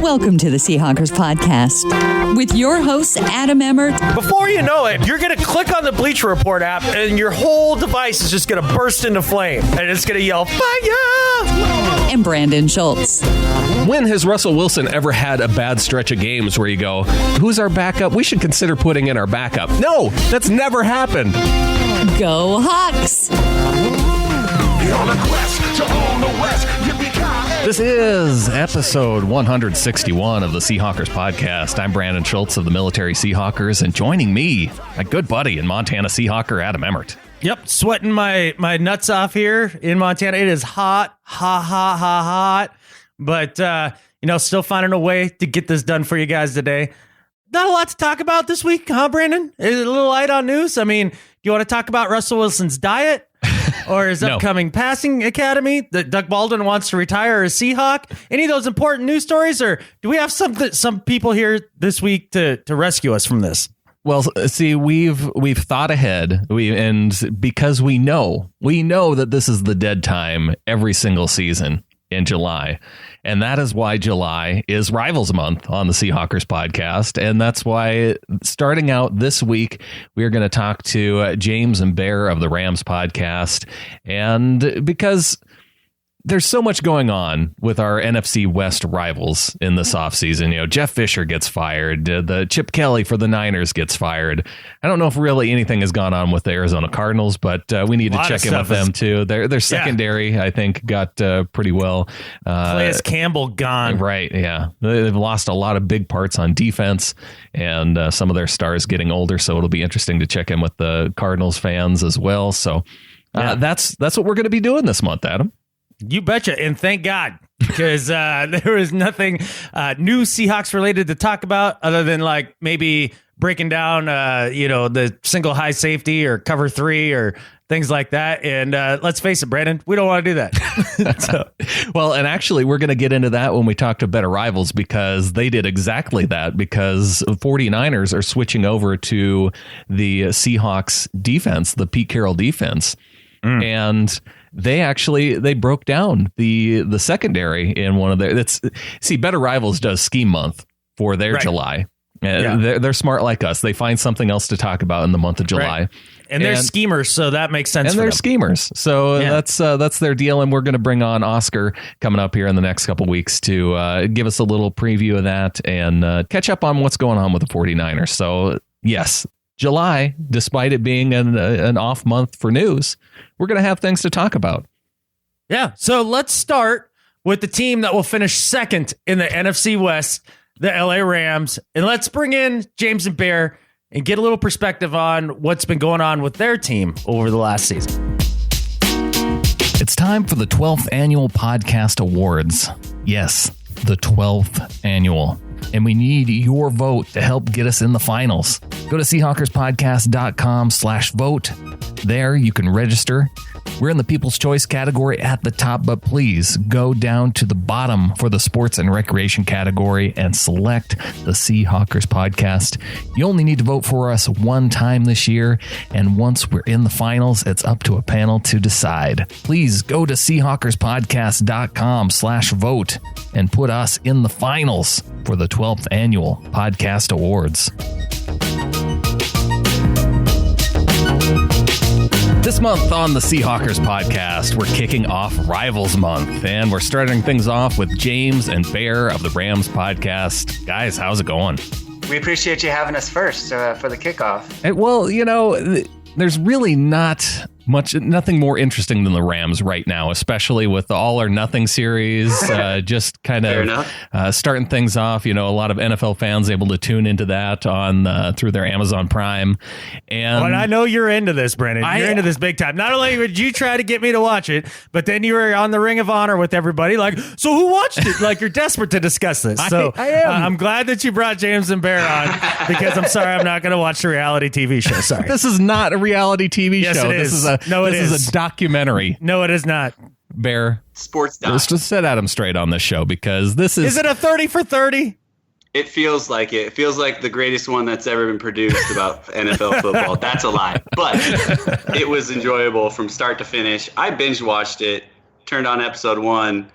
Welcome to the Seahawkers podcast with your hosts, Adam Emmert. Before you know it, you're going to click on the Bleacher Report app and your whole device is just going to burst into flame and it's going to yell, fire! And Brandan Schultz. When has Russell Wilson ever had a bad stretch of games where you go, who's our backup? We should consider putting in our backup. No, that's never happened. Go Hawks! This is episode 161 of the Seahawkers podcast. I'm Brandan Schultz of the Military Seahawkers, and joining me, my good buddy and Montana Seahawker, Adam Emmert. Yep, sweating my nuts off here in Montana. It is hot, hot. But, still finding a way to get this done for you guys today. Not a lot to talk about this week, huh, Brandon? Is it a little light on news? I mean, do you want to talk about Russell Wilson's diet? Or his upcoming passing academy that Doug Baldwin wants to retire as Seahawk? Any of those important news stories? Or do we have some people here this week to rescue us from this? Well, see, we've thought ahead, and because we know that this is the dead time every single season in July. And that is why July is Rivals Month on the Seahawkers podcast. And that's why starting out this week, we are going to talk to James and Bear of the Rams podcast. And because there's so much going on with our NFC West rivals in this offseason. You know, Jeff Fisher gets fired. The Chip Kelly for the Niners gets fired. I don't know if really anything has gone on with the Arizona Cardinals, but we need to check in with them too. Their secondary, I think, got pretty well. Calais Campbell gone. Right, yeah. They've lost a lot of big parts on defense, and some of their stars getting older, so it'll be interesting to check in with the Cardinals fans as well. So that's what we're going to be doing this month, Adam. You betcha, and thank God, because there was nothing new Seahawks related to talk about other than like maybe breaking down, the single high safety or cover three or things like that. And let's face it, Brandon, we don't want to do that. Well, and actually, we're going to get into that when we talk to Better Rivals, because they did exactly that, because 49ers are switching over to the Seahawks defense, the Pete Carroll defense. And they broke down the secondary in one of their. Better Rivals does scheme month for their July. They're smart like us. They find something else to talk about in the month of July. Right. And they're schemers, so that makes sense. And they're schemers, so that's their deal. And we're going to bring on Oscar coming up here in the next couple weeks to give us a little preview of that and catch up on what's going on with the 49ers. So yes, July, despite it being an off month for news, we're going to have things to talk about. Yeah, so let's start with the team that will finish second in the NFC West, the LA Rams. And let's bring in James and Bear and get a little perspective on what's been going on with their team over the last season. It's time for the 12th Annual Podcast Awards. Yes, the 12th Annual. And we need your vote to help get us in the finals. Go to Seahawkerspodcast.com/vote. There you can register. We're in the People's Choice category at the top, but please go down to the bottom for the Sports and Recreation category and select the Seahawkers podcast. You only need to vote for us one time this year, and once we're in the finals, it's up to a panel to decide. Please go to Seahawkerspodcast.com/vote and put us in the finals for the 12th Annual Podcast Awards. This month on the Seahawkers podcast, we're kicking off Rivals Month, and we're starting things off with James and Bear of the Rams podcast. Guys, how's it going? We appreciate you having us first for the kickoff. Well, there's really nothing more interesting than the Rams right now, especially with the All or Nothing series. Just kind of starting things off. A lot of NFL fans able to tune into that on through their Amazon Prime. And I know you're into this, Brandan. You're into this big time. Not only would you try to get me to watch it, but then you were on the Ring of Honor with everybody. Like, so who watched it? Like, you're desperate to discuss this. So I am. I'm glad that you brought James and Bear on, because I'm sorry I'm not going to watch the reality TV show. Sorry. This is not a reality TV yes, show. It is. This is a documentary. No, it is not. Bear. Sports doc. Let's just set Adam straight on this show, because this is... Is it a 30 for 30? It feels like it. It feels like the greatest one that's ever been produced about NFL football. That's a lie. But it was enjoyable from start to finish. I binge watched it, turned on episode 1,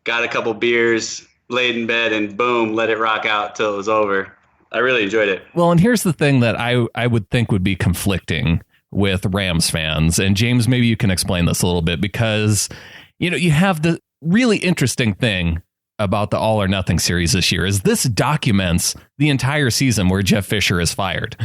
got a couple beers, laid in bed and boom, let it rock out till it was over. I really enjoyed it. Well, and here's the thing that I would think would be conflicting with Rams fans. And James, maybe you can explain this a little bit, because, you have the really interesting thing about the All or Nothing series this year is this documents the entire season where Jeff Fisher is fired.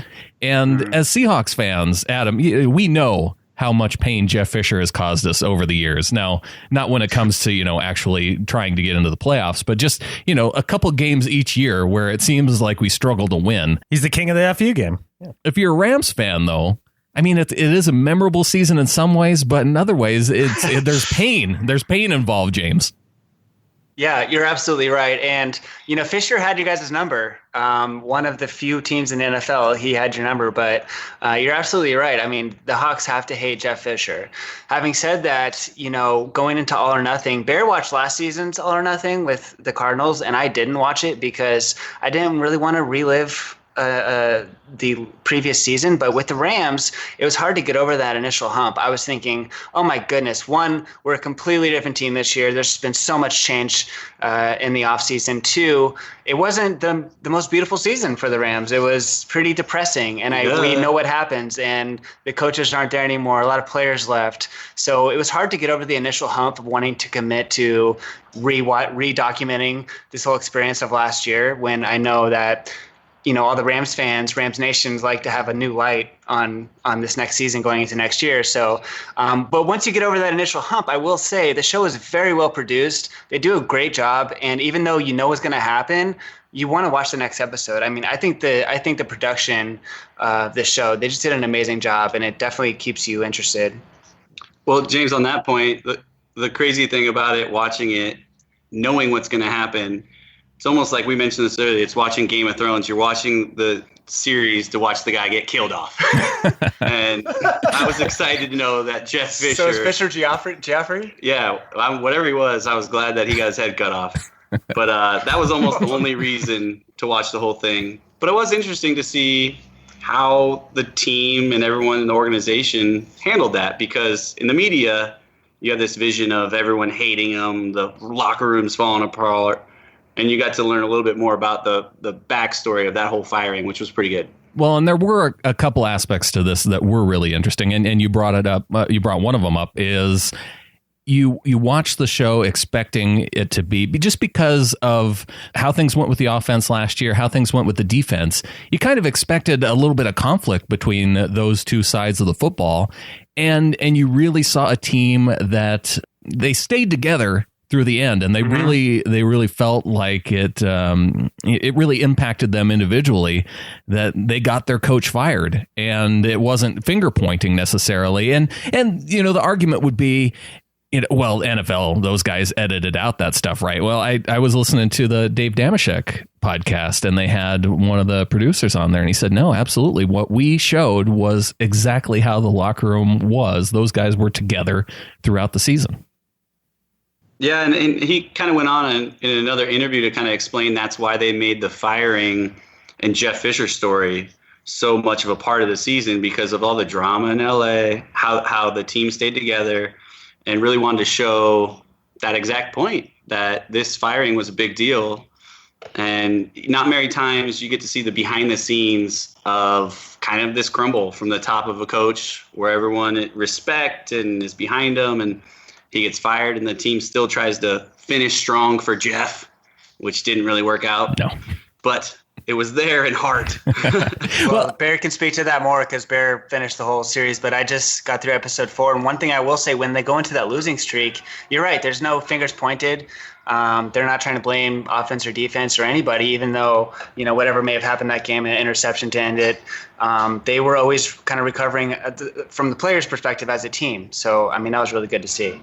And as Seahawks fans, Adam, we know how much pain Jeff Fisher has caused us over the years. Now, not when it comes to, actually trying to get into the playoffs, but just, a couple games each year where it seems like we struggle to win. He's the king of the FU game. Yeah. If you're a Rams fan, though, I mean, it is a memorable season in some ways, but in other ways, there's pain. There's pain involved, James. Yeah, you're absolutely right. And, Fisher had you guys' number. One of the few teams in the NFL, he had your number. But you're absolutely right. I mean, the Hawks have to hate Jeff Fisher. Having said that, going into All or Nothing, Bear watched last season's All or Nothing with the Cardinals, and I didn't watch it because I didn't really want to relive the previous season. But with the Rams, it was hard to get over that initial hump. I was thinking, oh my goodness, one, we're a completely different team this year. There's been so much change in the offseason. Two, it wasn't the most beautiful season for the Rams. It was pretty depressing, and we know what happens, and the coaches aren't there anymore. A lot of players left. So it was hard to get over the initial hump of wanting to commit to re-documenting this whole experience of last year, when I know that all the Rams fans, Rams nations, like to have a new light on this next season going into next year. So, but once you get over that initial hump, I will say the show is very well produced. They do a great job, and even though what's going to happen, you want to watch the next episode. I mean, I think the production of this show, they just did an amazing job, and it definitely keeps you interested. Well, James, on that point, the crazy thing about it, watching it, knowing what's going to happen. It's almost like we mentioned this earlier. It's watching Game of Thrones. You're watching the series to watch the guy get killed off. And I was excited to know that Jeff Fisher. So is Fisher Joffrey? Yeah, whatever he was, I was glad that he got his head cut off. But that was almost the only reason to watch the whole thing. But it was interesting to see how the team and everyone in the organization handled that, because in the media, you have this vision of everyone hating him, the locker rooms falling apart. And you got to learn a little bit more about the backstory of that whole firing, which was pretty good. Well, and there were a couple aspects to this that were really interesting, and you brought it up. You brought one of them up. Is you watched the show expecting it to be just because of how things went with the offense last year, how things went with the defense. You kind of expected a little bit of conflict between those two sides of the football, and you really saw a team that they stayed together through the end, and they really felt like it really impacted them individually that they got their coach fired, and it wasn't finger pointing necessarily. And the argument would be, well, NFL, those guys edited out that stuff, right? Well, I was listening to the Dave Damashek podcast, and they had one of the producers on there, and he said, no, absolutely. What we showed was exactly how the locker room was. Those guys were together throughout the season. Yeah, and he kind of went on in another interview to kind of explain that's why they made the firing and Jeff Fisher story so much of a part of the season, because of all the drama in LA, how the team stayed together, and really wanted to show that exact point, that this firing was a big deal. And not many times you get to see the behind the scenes of kind of this crumble from the top of a coach where everyone respect and is behind him, and he gets fired and the team still tries to finish strong for Jeff, which didn't really work out. No. But it was there in heart. Well, Bear can speak to that more because Bear finished the whole series, but I just got through episode 4. And one thing I will say, when they go into that losing streak, you're right, there's no fingers pointed. They're not trying to blame offense or defense or anybody, even though, whatever may have happened that game, an interception to end it. They were always kind of recovering from the players' perspective as a team. So, that was really good to see.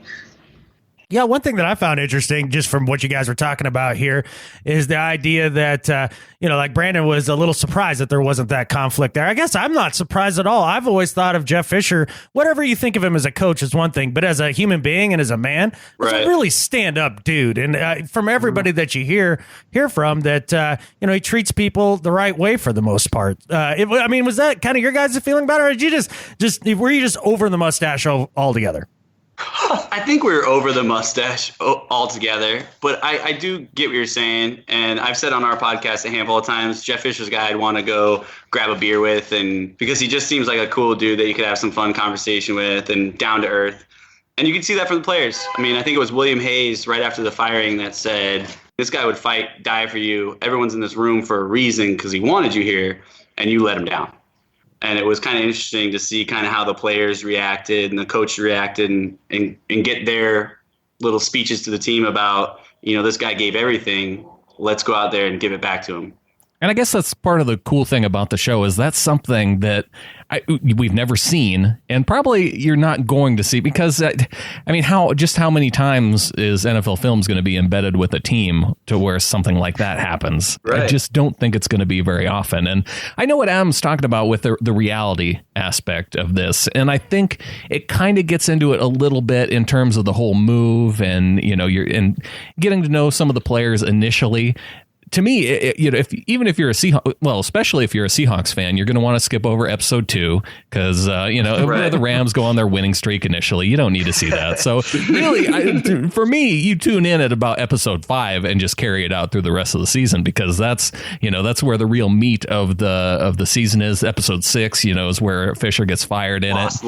Yeah, one thing that I found interesting, just from what you guys were talking about here, is the idea that, like Brandan was a little surprised that there wasn't that conflict there. I guess I'm not surprised at all. I've always thought of Jeff Fisher, whatever you think of him as a coach is one thing, but as a human being and as a man, he's a really stand-up dude. And from everybody that you hear from, that, he treats people the right way for the most part. Was that kind of your guys' feeling about it, or did you were you just over the mustache altogether? I think we're over the mustache altogether, but I do get what you're saying. And I've said on our podcast a handful of times, Jeff Fisher's a guy I'd want to go grab a beer with, and because he just seems like a cool dude that you could have some fun conversation with and down to earth. And you can see that from the players. I mean, I think it was William Hayes right after the firing that said, this guy would fight, die for you. Everyone's in this room for a reason because he wanted you here, and you let him down. And it was kind of interesting to see kind of how the players reacted and the coach reacted and get their little speeches to the team about, this guy gave everything. Let's go out there and give it back to him. And I guess that's part of the cool thing about the show is that's something that we've never seen, and probably you're not going to see because, how many times is NFL Films going to be embedded with a team to where something like that happens? Right. I just don't think it's going to be very often. And I know what Adam's talking about with the reality aspect of this, and I think it kind of gets into it a little bit in terms of the whole move and, you're getting to know some of the players initially. To me, even if you're a Seahawks, well, especially if you're a Seahawks fan, you're going to want to skip over episode 2 because right. The Rams go on their winning streak initially. You don't need to see that. So really, for me, you tune in at about episode 5 and just carry it out through the rest of the season because that's where the real meat of the season is. Episode 6, is where Fisher gets fired in lost,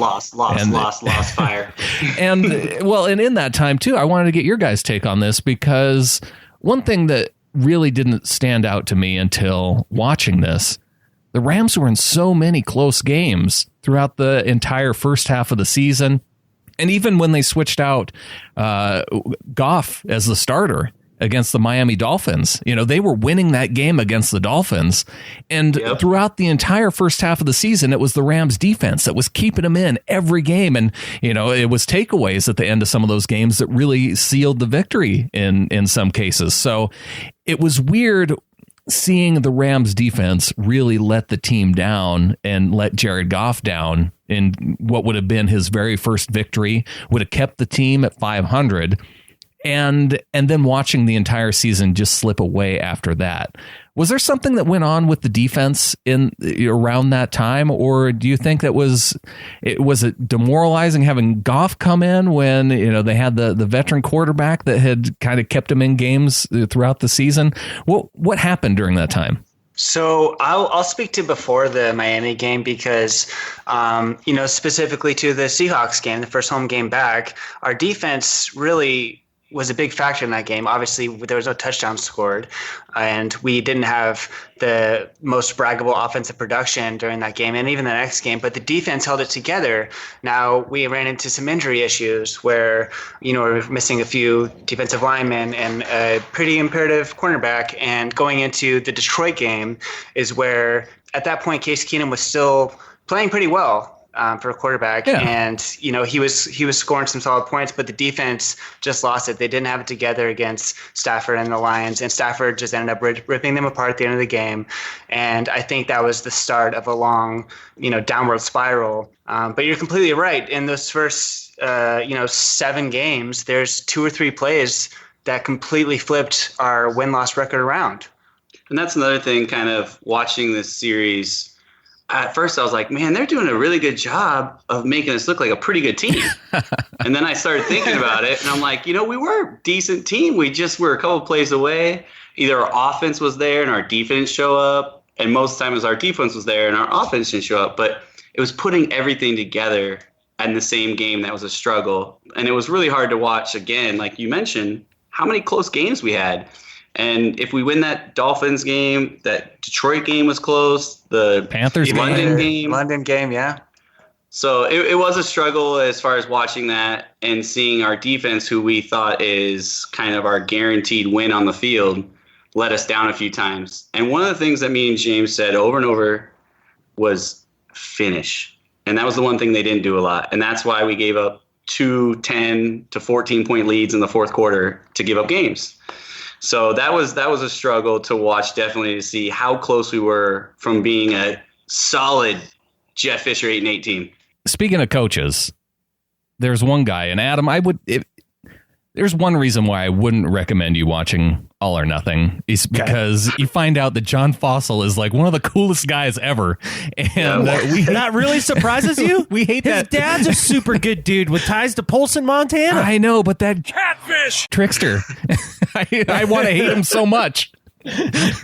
fire. And in that time too, I wanted to get your guys' take on this because one thing that really didn't stand out to me until watching this. The Rams were in so many close games throughout the entire first half of the season. And even when they switched out Goff as the starter against the Miami Dolphins, they were winning that game against the Dolphins. And throughout the entire first half of the season, it was the Rams defense that was keeping them in every game. And, it was takeaways at the end of some of those games that really sealed the victory in some cases. So it was weird seeing the Rams defense really let the team down and let Jared Goff down in what would have been his very first victory, would have kept the team at 500. And then watching the entire season just slip away after that. Was there something that went on with the defense around that time, or do you think that was it demoralizing having Goff come in when they had the veteran quarterback that had kind of kept him in games throughout the season? What happened during that time? So I'll speak to before the Miami game because, specifically to the Seahawks game, the first home game back, our defense really was a big factor in that game. Obviously, there was no touchdown scored, and we didn't have the most braggable offensive production during that game and even the next game, but the defense held it together. Now, we ran into some injury issues where, we're missing a few defensive linemen and a pretty imperative cornerback, and going into the Detroit game is where, at that point, Case Keenum was still playing pretty well. For a quarterback, and he was scoring some solid points, but the defense just lost it. They didn't have it together against Stafford and the Lions, and Stafford just ended up ripping them apart at the end of the game. And I think that was the start of a long, downward spiral. But you're completely right. In those first, 7 games, there's 2 or 3 plays that completely flipped our win-loss record around. And that's another thing, kind of watching this series. At first, I was like, man, they're doing a really good job of making us look like a pretty good team. And then I started thinking about it, and I'm like, we were a decent team. We just were a couple plays away. Either our offense was there and our defense show up, and most times our defense was there and our offense didn't show up. But it was putting everything together in the same game that was a struggle. And it was really hard to watch, again, like you mentioned, how many close games we had. And if we win that Dolphins game, that Detroit game was close. The Panthers London game, yeah. So it was a struggle as far as watching that and seeing our defense, who we thought is kind of our guaranteed win on the field, let us down a few times. And one of the things that me and James said over and over was finish. And that was the one thing they didn't do a lot. And that's why we gave up 2 10 to 14-point leads in the fourth quarter to give up games. So that was a struggle to watch, definitely, to see how close we were from being a solid Jeff Fisher 8-8 team. Speaking of coaches, there's one guy, and Adam, There's one reason why I wouldn't recommend you watching All or Nothing is because you find out that John Fossil is like one of the coolest guys ever. And that really surprises you? We hate His that. dad's a super good dude with ties to Polson, Montana. I know, but that catfish trickster, I want to hate him so much.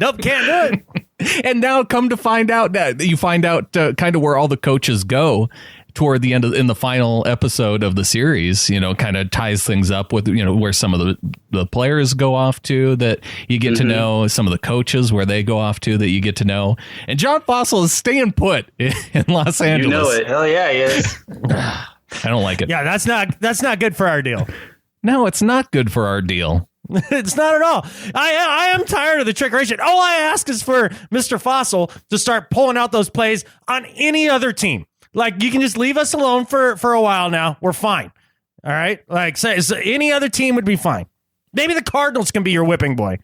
Nope, can't do it. And now come to find out that you find out kind of where all the coaches go toward the end in the final episode of the series, kind of ties things up with, where some of the players go off to that you get to know, some of the coaches where they go off to that you get to know. And John Fossil is staying put in Los Angeles. You know it. Hell yeah, he is. I don't like it. Yeah, that's not good for our deal. No, it's not good for our deal. It's not at all. I am tired of the trickeration. All I ask is for Mr. Fossil to start pulling out those plays on any other team. Like, you can just leave us alone for a while now. We're fine. All right? Like, so any other team would be fine. Maybe the Cardinals can be your whipping boy.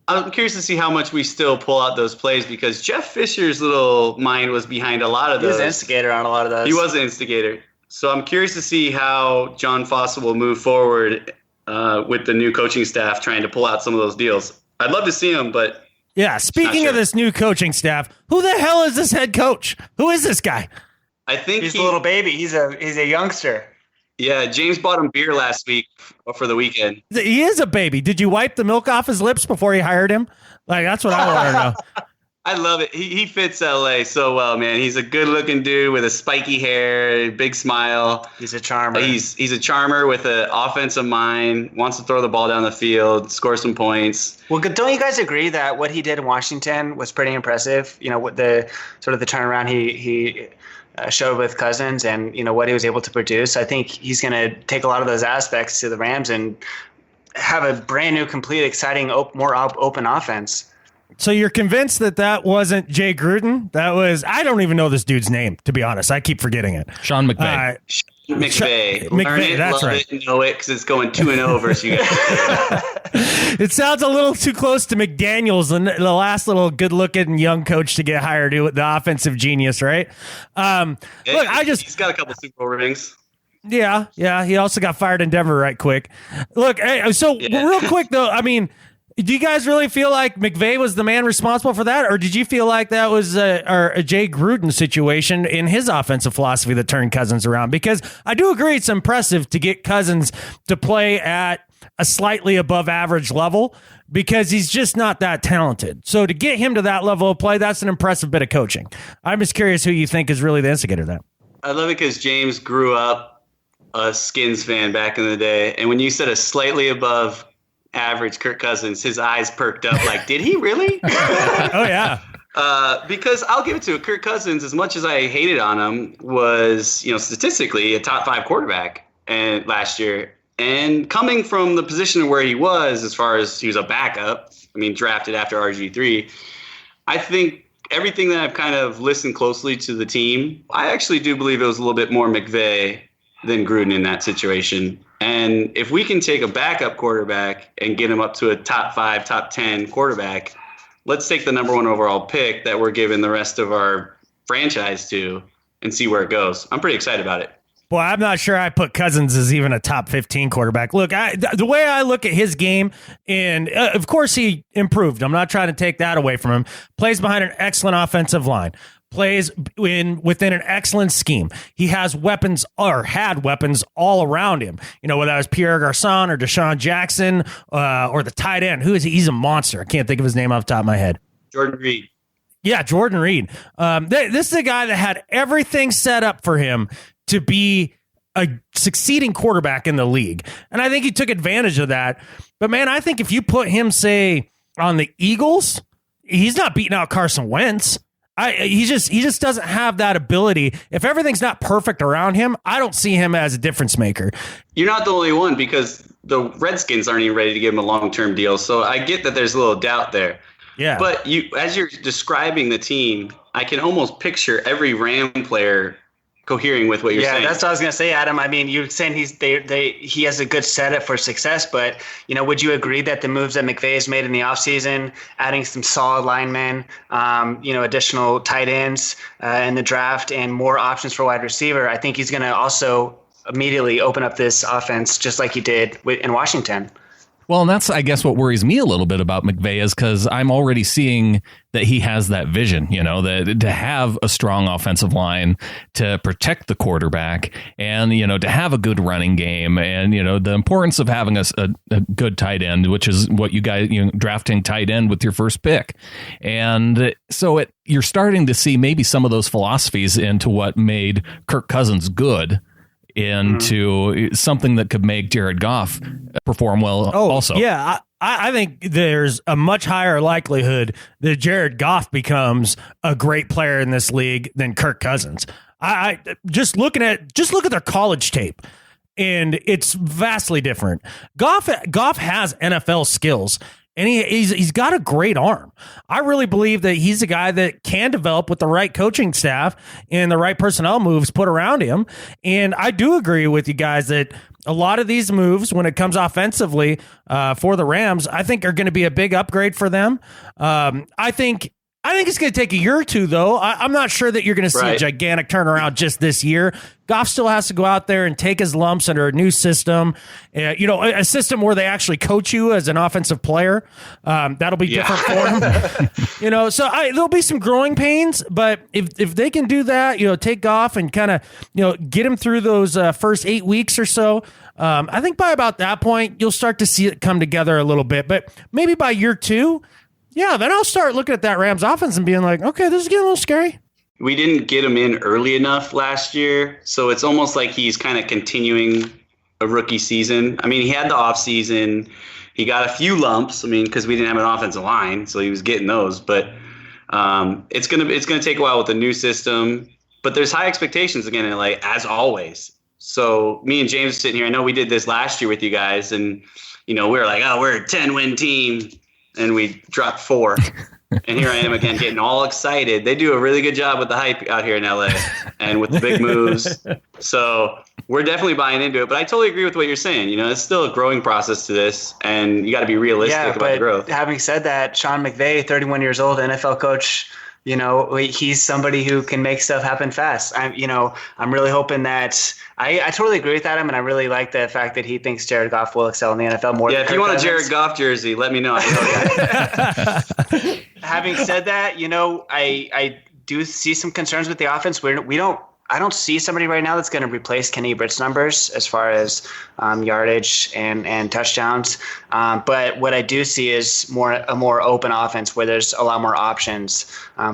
I'm curious to see how much we still pull out those plays because Jeff Fisher's little mind was behind a lot of those. He was an instigator on a lot of those. He was an instigator. So I'm curious to see how John Fossil will move forward with the new coaching staff trying to pull out some of those deals. I'd love to see him, but... Yeah, speaking of this new coaching staff, who the hell is this head coach? Who is this guy? I think he's a little baby. He's a youngster. Yeah, James bought him beer last week for the weekend. He is a baby. Did you wipe the milk off his lips before you hired him? Like, that's what I want to know. I love it. He fits LA so well, man. He's a good-looking dude with a spiky hair, big smile. He's a charmer. He's a charmer with an offensive mind, wants to throw the ball down the field, score some points. Well, don't you guys agree that what he did in Washington was pretty impressive? What the turnaround he showed with Cousins and, what he was able to produce. I think he's going to take a lot of those aspects to the Rams and have a brand new, complete, exciting, more open offense. So you're convinced that wasn't Jay Gruden? That was, I don't even know this dude's name, to be honest. I keep forgetting it. Sean McVay. McVay. Learn it, that's right. It, know it, because it's going 2-0 versus you guys. It sounds a little too close to McDaniels, the last little good-looking young coach to get hired, the offensive genius, right? He's got a couple Super Bowl rings. Yeah. He also got fired in Denver right quick. Look, real quick, though, I mean, do you guys really feel like McVay was the man responsible for that? Or did you feel like that was a Jay Gruden situation in his offensive philosophy that turned Cousins around? Because I do agree it's impressive to get Cousins to play at a slightly above average level because he's just not that talented. So to get him to that level of play, that's an impressive bit of coaching. I'm just curious who you think is really the instigator of that. I love it because James grew up a Skins fan back in the day. And when you said a slightly above average Kirk Cousins, his eyes perked up like, did he really? Oh, yeah. Because I'll give it to Kirk Cousins, as much as I hated on him, was, statistically a top 5 quarterback and last year. And coming from the position where he was, as far as he was a backup, drafted after RG3, I think everything that I've kind of listened closely to the team, I actually do believe it was a little bit more McVay than Gruden in that situation. And if we can take a backup quarterback and get him up to a top 5, top 10 quarterback, let's take the number 1 overall pick that we're giving the rest of our franchise to and see where it goes. I'm pretty excited about it. Well, I'm not sure I put Cousins as even a top 15 quarterback. Look, the way I look at his game, and of course he improved. I'm not trying to take that away from him. Plays behind an excellent offensive line. Plays within an excellent scheme. He has weapons or had weapons all around him. Whether that was Pierre Garçon or Deshaun Jackson or the tight end. Who is he? He's a monster. I can't think of his name off the top of my head. Jordan Reed. Yeah, Jordan Reed. This is a guy that had everything set up for him to be a succeeding quarterback in the league. And I think he took advantage of that. But, man, I think if you put him, say, on the Eagles, he's not beating out Carson Wentz. He just doesn't have that ability. If everything's not perfect around him, I don't see him as a difference maker. You're not the only one because the Redskins aren't even ready to give him a long-term deal. So I get that there's a little doubt there. Yeah. But as you're describing the team, I can almost picture every Ram player cohering with what you're saying. Yeah, that's what I was going to say, Adam. You're saying he has a good setup for success, but, would you agree that the moves that McVay has made in the offseason, adding some solid linemen, additional tight ends in the draft and more options for wide receiver, I think he's going to also immediately open up this offense just like he did in Washington. Well, and that's, I guess, what worries me a little bit about McVay is because I'm already seeing that he has that vision, that to have a strong offensive line to protect the quarterback and, to have a good running game and, the importance of having a good tight end, which is what you guys, drafting tight end with your first pick. And so you're starting to see maybe some of those philosophies into what made Kirk Cousins good into something that could make Jared Goff perform well also. Yeah, I think there's a much higher likelihood that Jared Goff becomes a great player in this league than Kirk Cousins. I just look at their college tape, and it's vastly different. Goff has NFL skills. And he's got a great arm. I really believe that he's a guy that can develop with the right coaching staff and the right personnel moves put around him. And I do agree with you guys that a lot of these moves, when it comes offensively for the Rams, I think are going to be a big upgrade for them. I think it's going to take a year or two, though. I'm not sure that you're going to see a gigantic turnaround just this year. Goff still has to go out there and take his lumps under a new system, a system where they actually coach you as an offensive player. That'll be different for him. So there'll be some growing pains, but if they can do that, take Goff and kind of, get him through those first 8 weeks or so. I think by about that point, you'll start to see it come together a little bit, but maybe by year 2, yeah, then I'll start looking at that Rams offense and being like, okay, this is getting a little scary. We didn't get him in early enough last year, so it's almost like he's kind of continuing a rookie season. I mean, he had the offseason. He got a few lumps, because we didn't have an offensive line, so he was getting those. But it's gonna take a while with the new system. But there's high expectations again, and as always. So me and James are sitting here. I know we did this last year with you guys, and we were like, oh, we're a 10-win team. And we dropped 4. And here I am again getting all excited. They do a really good job with the hype out here in LA and with the big moves. So we're definitely buying into it. But I totally agree with what you're saying. It's still a growing process to this, and you got to be realistic about the growth. Having said that, Sean McVay, 31 years old, NFL coach, he's somebody who can make stuff happen fast. I'm really hoping that I totally agree with Adam, and I really like the fact that he thinks Jared Goff will excel in the NFL more. Yeah, than if you want Cousins. a Jared Goff jersey, let me know. Having said that, I do see some concerns with the offense. I don't see somebody right now that's going to replace Kenny Britt's numbers as far as yardage and touchdowns. But what I do see is a more open offense where there's a lot more options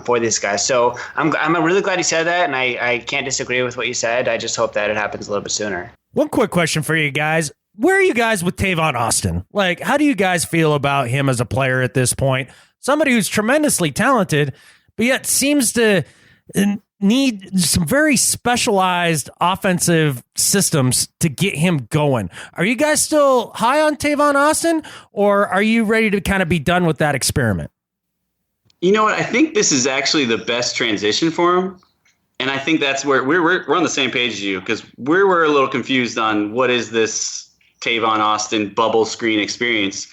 for these guys. So I'm really glad you said that, and I can't disagree with what you said. I just hope that it happens a little bit sooner. One quick question for you guys. Where are you guys with Tavon Austin? How do you guys feel about him as a player at this point? Somebody who's tremendously talented, but yet seems to need some very specialized offensive systems to get him going. Are you guys still high on Tavon Austin, or are you ready to kind of be done with that experiment? You know what? I think this is actually the best transition for him. And I think that's where we're on the same page as you, because we're a little confused on what is this Tavon Austin bubble screen experience.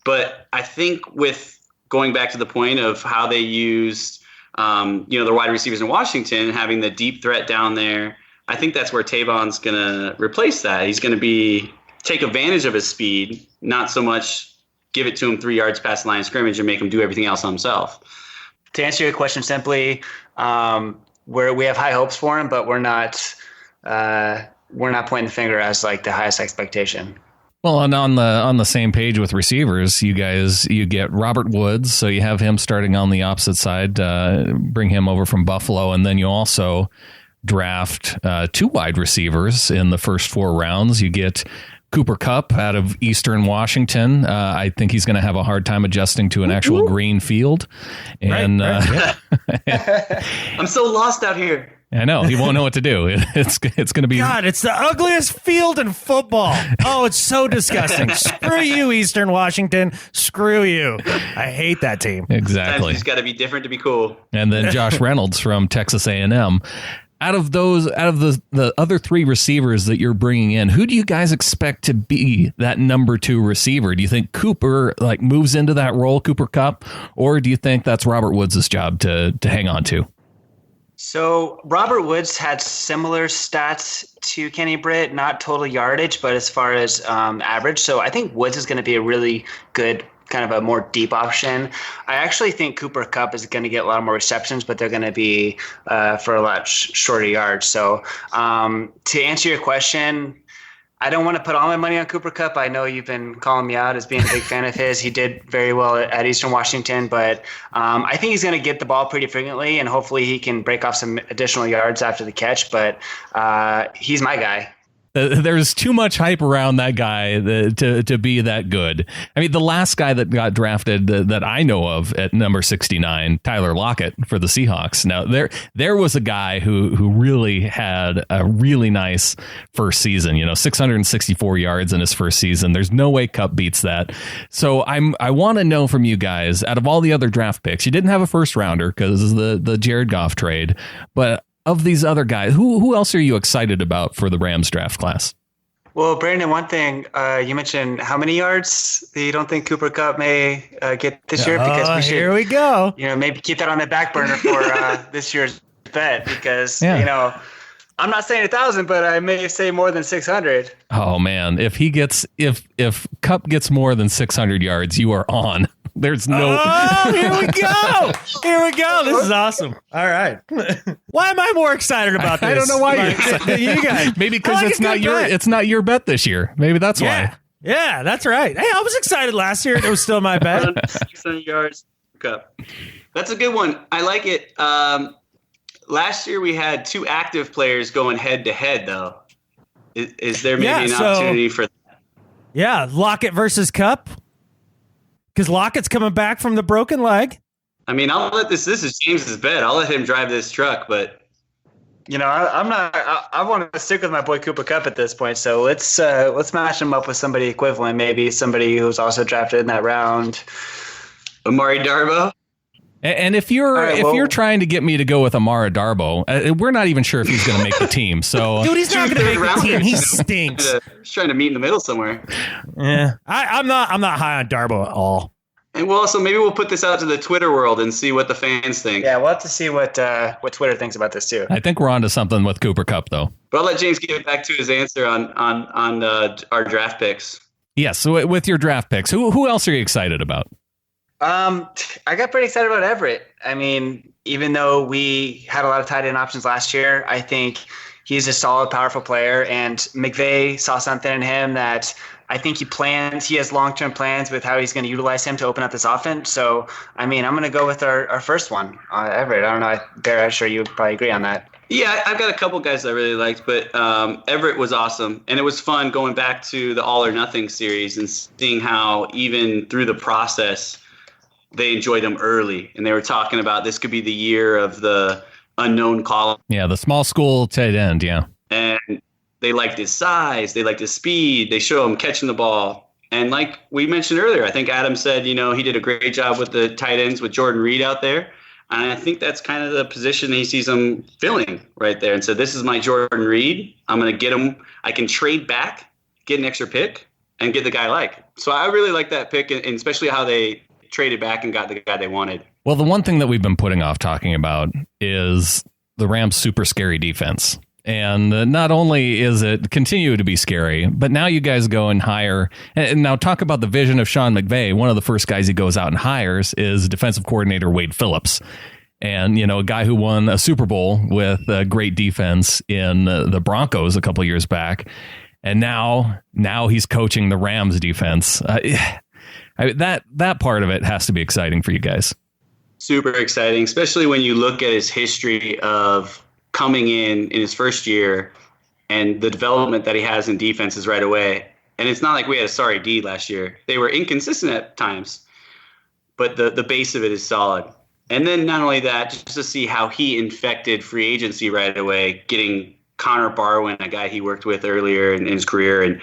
But I think with going back to the point of how they used the wide receivers in Washington, having the deep threat down there, I think that's where Tavon's going to replace that. He's going to take advantage of his speed, not so much give it to him 3 yards past the line of scrimmage and make him do everything else on himself. To answer your question simply, we have high hopes for him, but we're not pointing the finger as the highest expectation. Well, and on the same page with receivers, you get Robert Woods, so you have him starting on the opposite side, bring him over from Buffalo, and then you also draft 2 wide receivers in the first 4 rounds. You get Cooper Kupp out of Eastern Washington. I think he's going to have a hard time adjusting to an actual green field. And right. I'm so lost out here. I know. He won't know what to do. It's going to be... God, it's the ugliest field in football. Oh, it's so disgusting. Screw you, Eastern Washington. Screw you. I hate that team. Exactly. He's got to be different to be cool. And then Josh Reynolds from Texas A&M. Out of the other 3 receivers that you're bringing in, who do you guys expect to be that number 2 receiver? Do you think Cooper moves into that role, Cooper Kupp, or do you think that's Robert Woods' job to hang on to? So Robert Woods had similar stats to Kenny Britt, not total yardage, but as far as average. So I think Woods is going to be a really good kind of a more deep option. I actually think Cooper Kupp is going to get a lot more receptions, but they're going to be for a lot shorter yards. So to answer your question, I don't want to put all my money on Cooper Kupp. I know you've been calling me out as being a big fan of his. He did very well at Eastern Washington, but I think he's going to get the ball pretty frequently, and hopefully he can break off some additional yards after the catch. But he's my guy. There's too much hype around that guy to be that good. I mean, the last guy that got drafted that I know of at number 69, Tyler Lockett for the Seahawks. Now, there was a guy who really had a really nice first season, 664 yards in his first season. There's no way Kupp beats that. So I want to know from you guys, out of all the other draft picks, you didn't have a first rounder because of the Jared Goff trade, but of these other guys, who else are you excited about for the Rams draft class? Well, Brandan, one thing, you mentioned how many yards you don't think Cooper Kupp may get this year? Because we should, here we go. Maybe keep that on the back burner for this year's bet because, I'm not saying 1,000, but I may say more than 600. Oh man, if Kupp gets more than 600 yards, you are on. There's no. Oh, here we go. Here we go. This is awesome. All right. Why am I more excited about this? I don't know why you're excited. You guys. Maybe because it's not your bet this year. Maybe that's why. Yeah, that's right. Hey, I was excited last year. It was still my bet. 600 yards. Kupp. That's a good one. I like it. Last year we had two active players going head to head, though. Is there maybe an opportunity for that? Yeah, Lockett versus Kupp. Because Lockett's coming back from the broken leg. I mean, I'll let this is James's bet. I'll let him drive this truck, but I'm not. I want to stick with my boy Cooper Kupp at this point. So let's match him up with somebody equivalent, maybe somebody who's also drafted in that round. Amari Darboh. And if you're trying to get me to go with Amara Darboh, we're not even sure if he's going to make the team. So, dude, he's not going to make the team. He stinks. He's trying to meet in the middle somewhere. Yeah, I'm not high on Darboh at all. And maybe we'll put this out to the Twitter world and see what the fans think. Yeah, we'll have to see what Twitter thinks about this too. I think we're onto something with Cooper Kupp, though. But I'll let James get back to his answer on our draft picks. Yes, so with your draft picks, who else are you excited about? I got pretty excited about Everett. I mean, even though we had a lot of tight end options last year, I think he's a solid, powerful player. And McVay saw something in him that I think he has long-term plans with how he's going to utilize him to open up this offense. So, I mean, I'm going to go with our first one, Everett. I don't know, Bear, I'm sure you would probably agree on that. Yeah, I've got a couple guys I really liked, but Everett was awesome. And it was fun going back to the All or Nothing series and seeing how even through the process, they enjoyed him early, and they were talking about this could be the year of the unknown college. Yeah, the small school tight end, yeah. And they liked his size, they liked his speed, they show him catching the ball. And like we mentioned earlier, I think Adam said, he did a great job with the tight ends with Jordan Reed out there. And I think that's kind of the position he sees him filling right there. And so this is my Jordan Reed. I'm going to get him. I can trade back, get an extra pick, and get the guy I like. So I really like that pick, and especially how they traded back and got the guy they wanted. Well, the one thing that we've been putting off talking about is the Rams' super scary defense. And not only is it continue to be scary, but now you guys go and hire. And now talk about the vision of Sean McVay. One of the first guys he goes out and hires is defensive coordinator Wade Phillips. And, a guy who won a Super Bowl with a great defense in the Broncos a couple of years back. And now he's coaching the Rams defense. That part of it has to be exciting for you guys. Super exciting, especially when you look at his history of coming in his first year and the development that he has in defenses right away. And it's not like we had a sorry D last year. They were inconsistent at times, but the base of it is solid. And then not only that, just to see how he infected free agency right away, getting Connor Barwin, a guy he worked with earlier in his career, and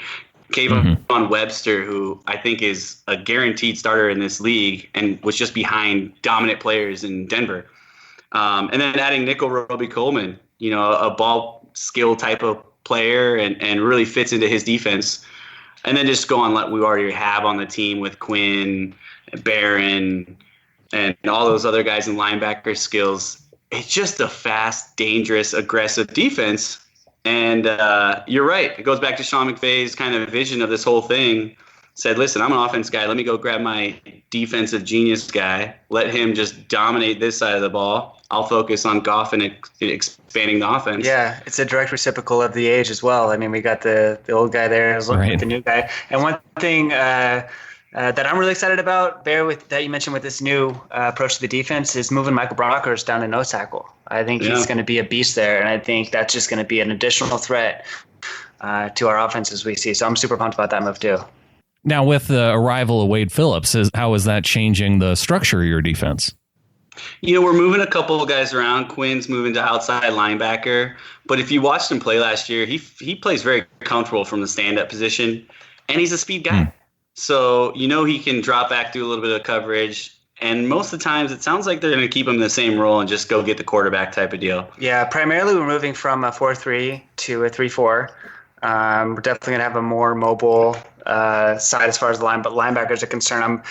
Kayvon Webster, who I think is a guaranteed starter in this league and was just behind dominant players in Denver. And then adding Nickel Roby Coleman, a ball skill type of player and really fits into his defense. And then just go on what we already have on the team with Quinn, Barron, and all those other guys in linebacker skills. it's just a fast, dangerous, aggressive defense. And you're right. It goes back to Sean McVay's kind of vision of this whole thing. Said, listen, I'm an offense guy. Let me go grab my defensive genius guy. Let him just dominate this side of the ball. I'll focus on Goff and expanding the offense. Yeah, it's a direct reciprocal of the age as well. I mean, we got the old guy there as looking at the new guy. And one thing that I'm really excited about, that you mentioned with this new approach to the defense, is moving Michael Brockers down to nose tackle. I think he's going to be a beast there, and I think that's just going to be an additional threat to our offense as we see. So I'm super pumped about that move too. Now, with the arrival of Wade Phillips, how is that changing the structure of your defense? We're moving a couple of guys around. Quinn's moving to outside linebacker. But if you watched him play last year, he plays very comfortable from the stand-up position, and he's a speed guy. So, he can drop back, do a little bit of coverage. And most of the times, it sounds like they're going to keep him in the same role and just go get the quarterback type of deal. Yeah, primarily we're moving from a 4-3 to a 3-4. We're definitely going to have a more mobile side as far as the linebackers are concerned.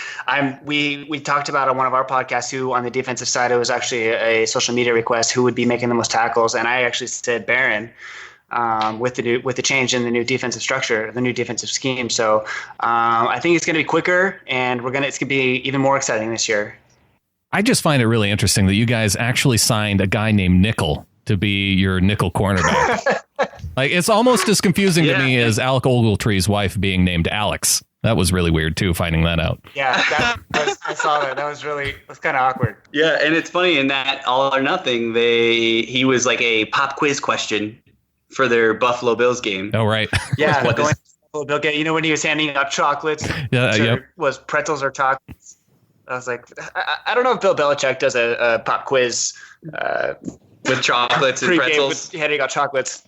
We talked about on one of our podcasts who on the defensive side, it was actually a social media request who would be making the most tackles, and I actually said Barron with the change in the new defensive structure, the new defensive scheme. So I think it's going to be quicker, and it's going to be even more exciting this year. I just find it really interesting that you guys actually signed a guy named Nickel to be your nickel cornerback. Like, it's almost as confusing to me as Alec Ogletree's wife being named Alex. That was really weird too, finding that out. Yeah, I saw that. That was kind of awkward. Yeah, and it's funny in that All or Nothing, he was like a pop quiz question for their Buffalo Bills game. Oh, right. Yeah, going to Buffalo Bill game. When he was handing out chocolates, was pretzels or chocolates. I was like, I don't know if Bill Belichick does a pop quiz with chocolates and pretzels. Handing out chocolates.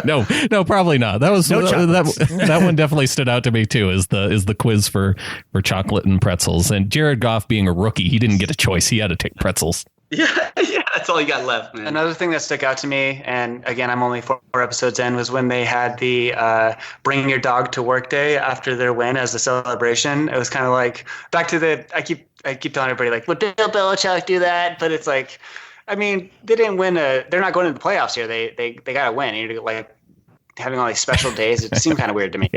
No, probably not. That was that one definitely stood out to me too. Is the quiz for chocolate and pretzels, and Jared Goff being a rookie, he didn't get a choice. He had to take pretzels. Yeah, that's all you got left, man. Another thing that stuck out to me, and again, I'm only 4 episodes in, was when they had the bring your dog to work day after their win as a celebration. It was kind of like back to I keep telling everybody, like, would Bill Belichick do that? But it's like, I mean, they didn't win they're not going to the playoffs here. They got to win. You're like having all these special days. It seemed kind of weird to me.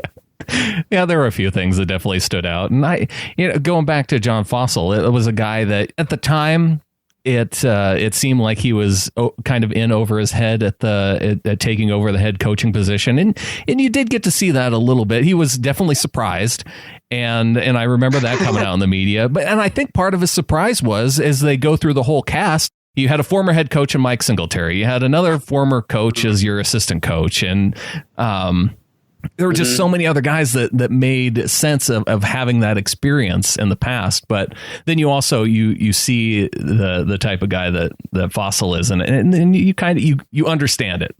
Yeah, there were a few things that definitely stood out. And going back to John Fossil, it was a guy that at the time, it seemed like he was kind of in over his head at taking over the head coaching position, and you did get to see that a little bit. He was definitely surprised, and I remember that coming out in the media. And I think part of his surprise was, as they go through the whole cast, you had a former head coach in Mike Singletary, you had another former coach as your assistant coach, and there were just so many other guys that made sense of having that experience in the past. But then you also you see the type of guy that Fossil is, and you kind of you understand it.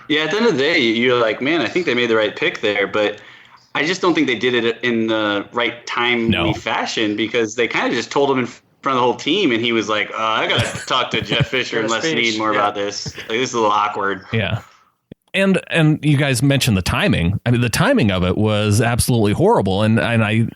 Yeah, at the end of the day, you're like, man, I think they made the right pick there, but I just don't think they did it in the right timely fashion, because they kind of just told him in front of the whole team, and he was like, I got to talk to Jeff Fisher and Les Snead more about this. Like, this is a little awkward. Yeah. And you guys mentioned the timing. I mean, the timing of it was absolutely horrible, and I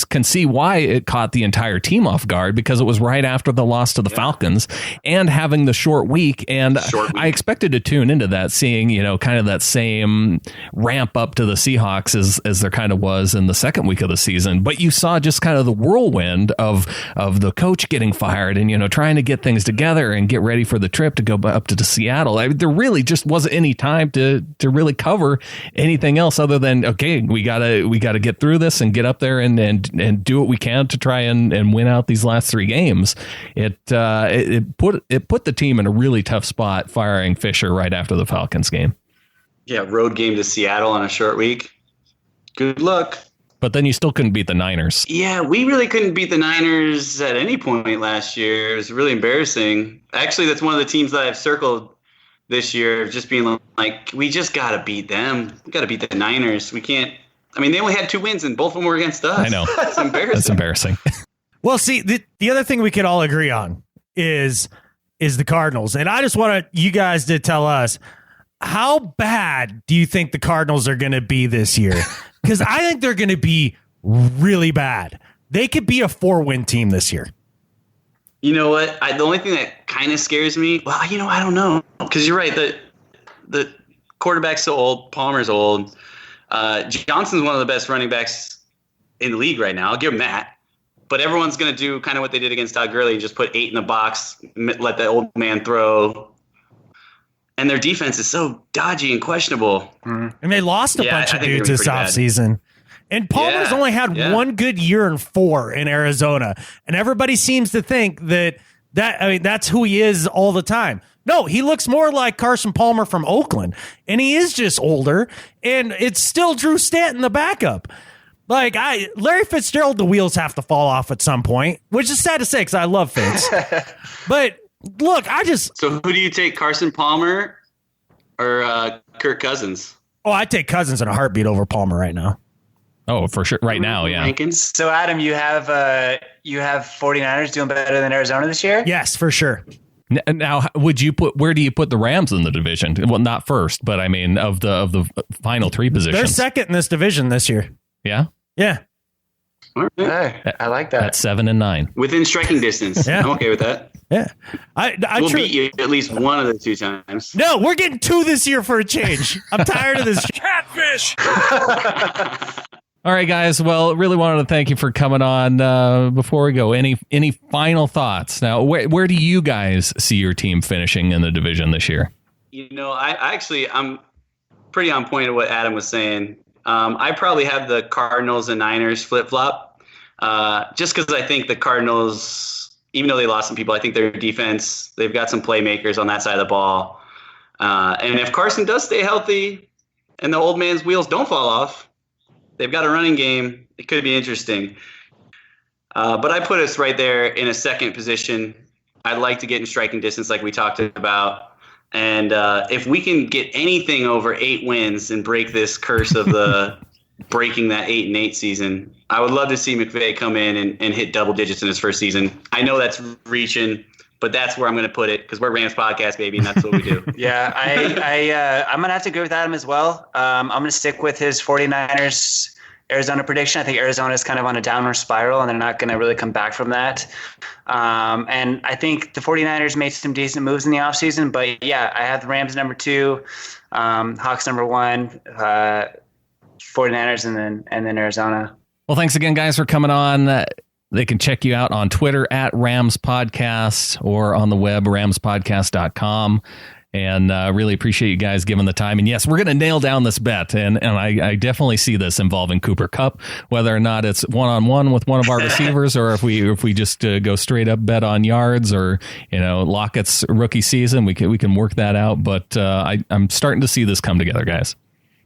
can see why it caught the entire team off guard, because it was right after the loss to the Falcons and having the short week. And I expected to tune into that, seeing kind of that same ramp up to the Seahawks as there kind of was in the second week of the season. But you saw just kind of the whirlwind of the coach getting fired and trying to get things together and get ready for the trip to go up to Seattle. I mean, there really just wasn't any time to really cover anything else other than, okay, we gotta get through this and get up there and do what we can to try and win out these last 3 games. It put the team in a really tough spot, firing Fisher right after the Falcons game. Yeah, road game to Seattle on a short week. Good luck. But then you still couldn't beat the Niners. Yeah, we really couldn't beat the Niners at any point last year. It was really embarrassing. Actually, that's one of the teams that I've circled this year, just being like, we just got to beat them. We got to beat the Niners. We can't. I mean, they only had 2 wins, and both of them were against us. I know. It's embarrassing. That's embarrassing. Well, see, the other thing we could all agree on is the Cardinals. And I just want you guys to tell us, how bad do you think the Cardinals are going to be this year? Because I think they're going to be really bad. They could be a 4-win team this year. You know what? The only thing that kind of scares me, well, I don't know. Because you're right. The quarterback's so old. Palmer's old. Johnson's one of the best running backs in the league right now. I'll give him that. But everyone's going to do kind of what they did against Todd Gurley and just put 8 in the box, let the old man throw. And their defense is so dodgy and questionable. And they lost a bunch of dudes this offseason. And Palmer's only had one good year in 4 in Arizona. And everybody seems to think that's who he is all the time. No, he looks more like Carson Palmer from Oakland. And he is just older. And it's still Drew Stanton, the backup. Like, Larry Fitzgerald, the wheels have to fall off at some point, which is sad to say because I love Fitz. But look, So who do you take, Carson Palmer or Kirk Cousins? Oh, I take Cousins in a heartbeat over Palmer right now. Oh, for sure. Right now, yeah. So, Adam, you have 49ers doing better than Arizona this year? Yes, for sure. Now, where do you put the Rams in the division? Well, not first, but I mean of the final 3 positions. They're second in this division this year. Yeah? Yeah. All right. Hey, I like that. That's 7 and 9. Within striking distance. Yeah. I'm okay with that. Yeah. We'll beat you at least one of the 2 times. No, we're getting 2 this year for a change. I'm tired of this catfish. All right, guys. Well, really wanted to thank you for coming on. Before we go, any final thoughts? Now, where do you guys see your team finishing in the division this year? I'm pretty on point of what Adam was saying. I probably have the Cardinals and Niners flip-flop, just because I think the Cardinals, even though they lost some people, I think their defense, they've got some playmakers on that side of the ball. And if Carson does stay healthy and the old man's wheels don't fall off, they've got a running game. It could be interesting. But I put us right there in a second position. I'd like to get in striking distance like we talked about. And if we can get anything over 8 wins and break this curse of the breaking that 8-8 season, I would love to see McVay come in and hit double digits in his first season. I know that's reaching, but that's where I'm going to put it because we're Rams podcast, baby, and that's what we do. Yeah, I'm going to have to agree with Adam as well. I'm going to stick with his 49ers Arizona prediction. I think Arizona is kind of on a downward spiral, and they're not going to really come back from that. And I think the 49ers made some decent moves in the offseason, but yeah, I have the Rams number 2, Hawks number 1, 49ers, and then Arizona. Well, thanks again, guys, for coming on. They can check you out on Twitter at Rams Podcast or on the web, ramspodcast.com. And really appreciate you guys giving the time. And yes, we're going to nail down this bet. And I definitely see this involving Cooper Kupp, whether or not it's one-on-one with one of our receivers, or if we just go straight up bet on yards, or Lockett's rookie season, we can work that out. But I'm starting to see this come together, guys.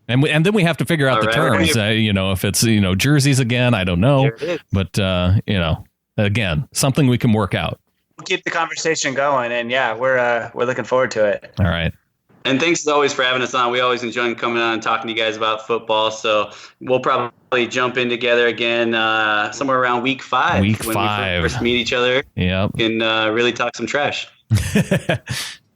And then we have to figure out the terms. If it's jerseys again, I don't know. But again, something we can work out. We'll keep the conversation going, and yeah, we're looking forward to it. All right. And thanks as always for having us on. We always enjoy coming on and talking to you guys about football. So we'll probably jump in together again somewhere around week 5. Week when 5. we first meet each other. Yep. And really talk some trash.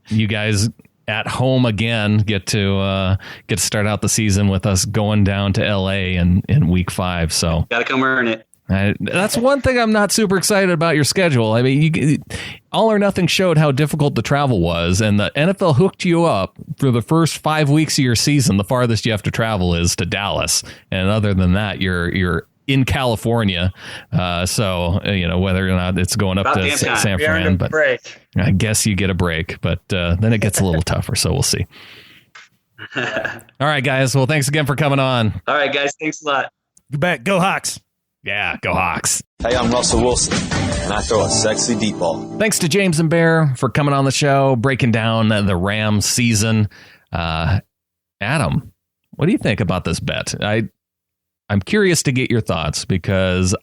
You guys at home again get to start out the season with us going down to LA in week 5. So got to come earn it. That's one thing I'm not super excited about your schedule. I mean, All or Nothing showed how difficult the travel was, and the NFL hooked you up for the first 5 weeks of your season. The farthest you have to travel is to Dallas, and other than that, you're in California. So whether or not it's going up about to San Fran, but break. I guess you get a break, but then it gets a little tougher. So we'll see. All right, guys. Well, thanks again for coming on. All right, guys. Thanks a lot. You bet. Go Hawks. Yeah, go Hawks. Hey, I'm Russell Wilson, and I throw a sexy deep ball. Thanks to James and Bear for coming on the show, breaking down the Rams season. Adam, what do you think about this bet? I'm curious to get your thoughts because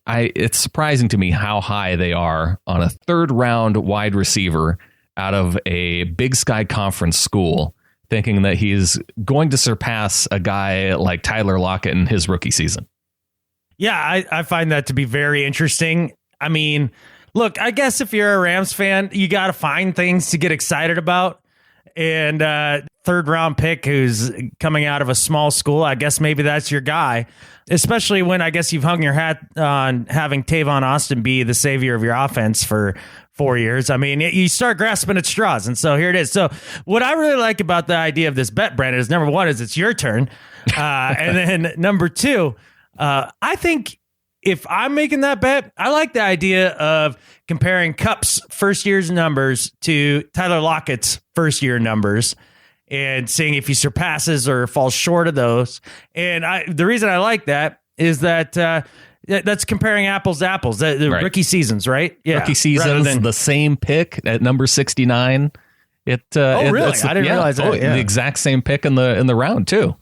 it's surprising to me how high they are on a 3rd round wide receiver out of a Big Sky Conference school, thinking that he's going to surpass a guy like Tyler Lockett in his rookie season. Yeah, I find that to be very interesting. I mean, look, I guess if you're a Rams fan, you got to find things to get excited about. And third round pick who's coming out of a small school. I guess maybe that's your guy, especially when I guess you've hung your hat on having Tavon Austin be the savior of your offense for 4 years. I mean, you start grasping at straws, and so here it is. So what I really like about the idea of this bet, Brandan, is number one is it's your turn. And then number two, I think if I'm making that bet, I like the idea of comparing Kupp's first year's numbers to Tyler Lockett's first year numbers and seeing if he surpasses or falls short of those. And the reason I like that is that that's comparing apples to apples, the right. rookie seasons, right? Yeah. Rookie seasons, the same pick at number 69. Really? I didn't realize that. The exact same pick in the round, too.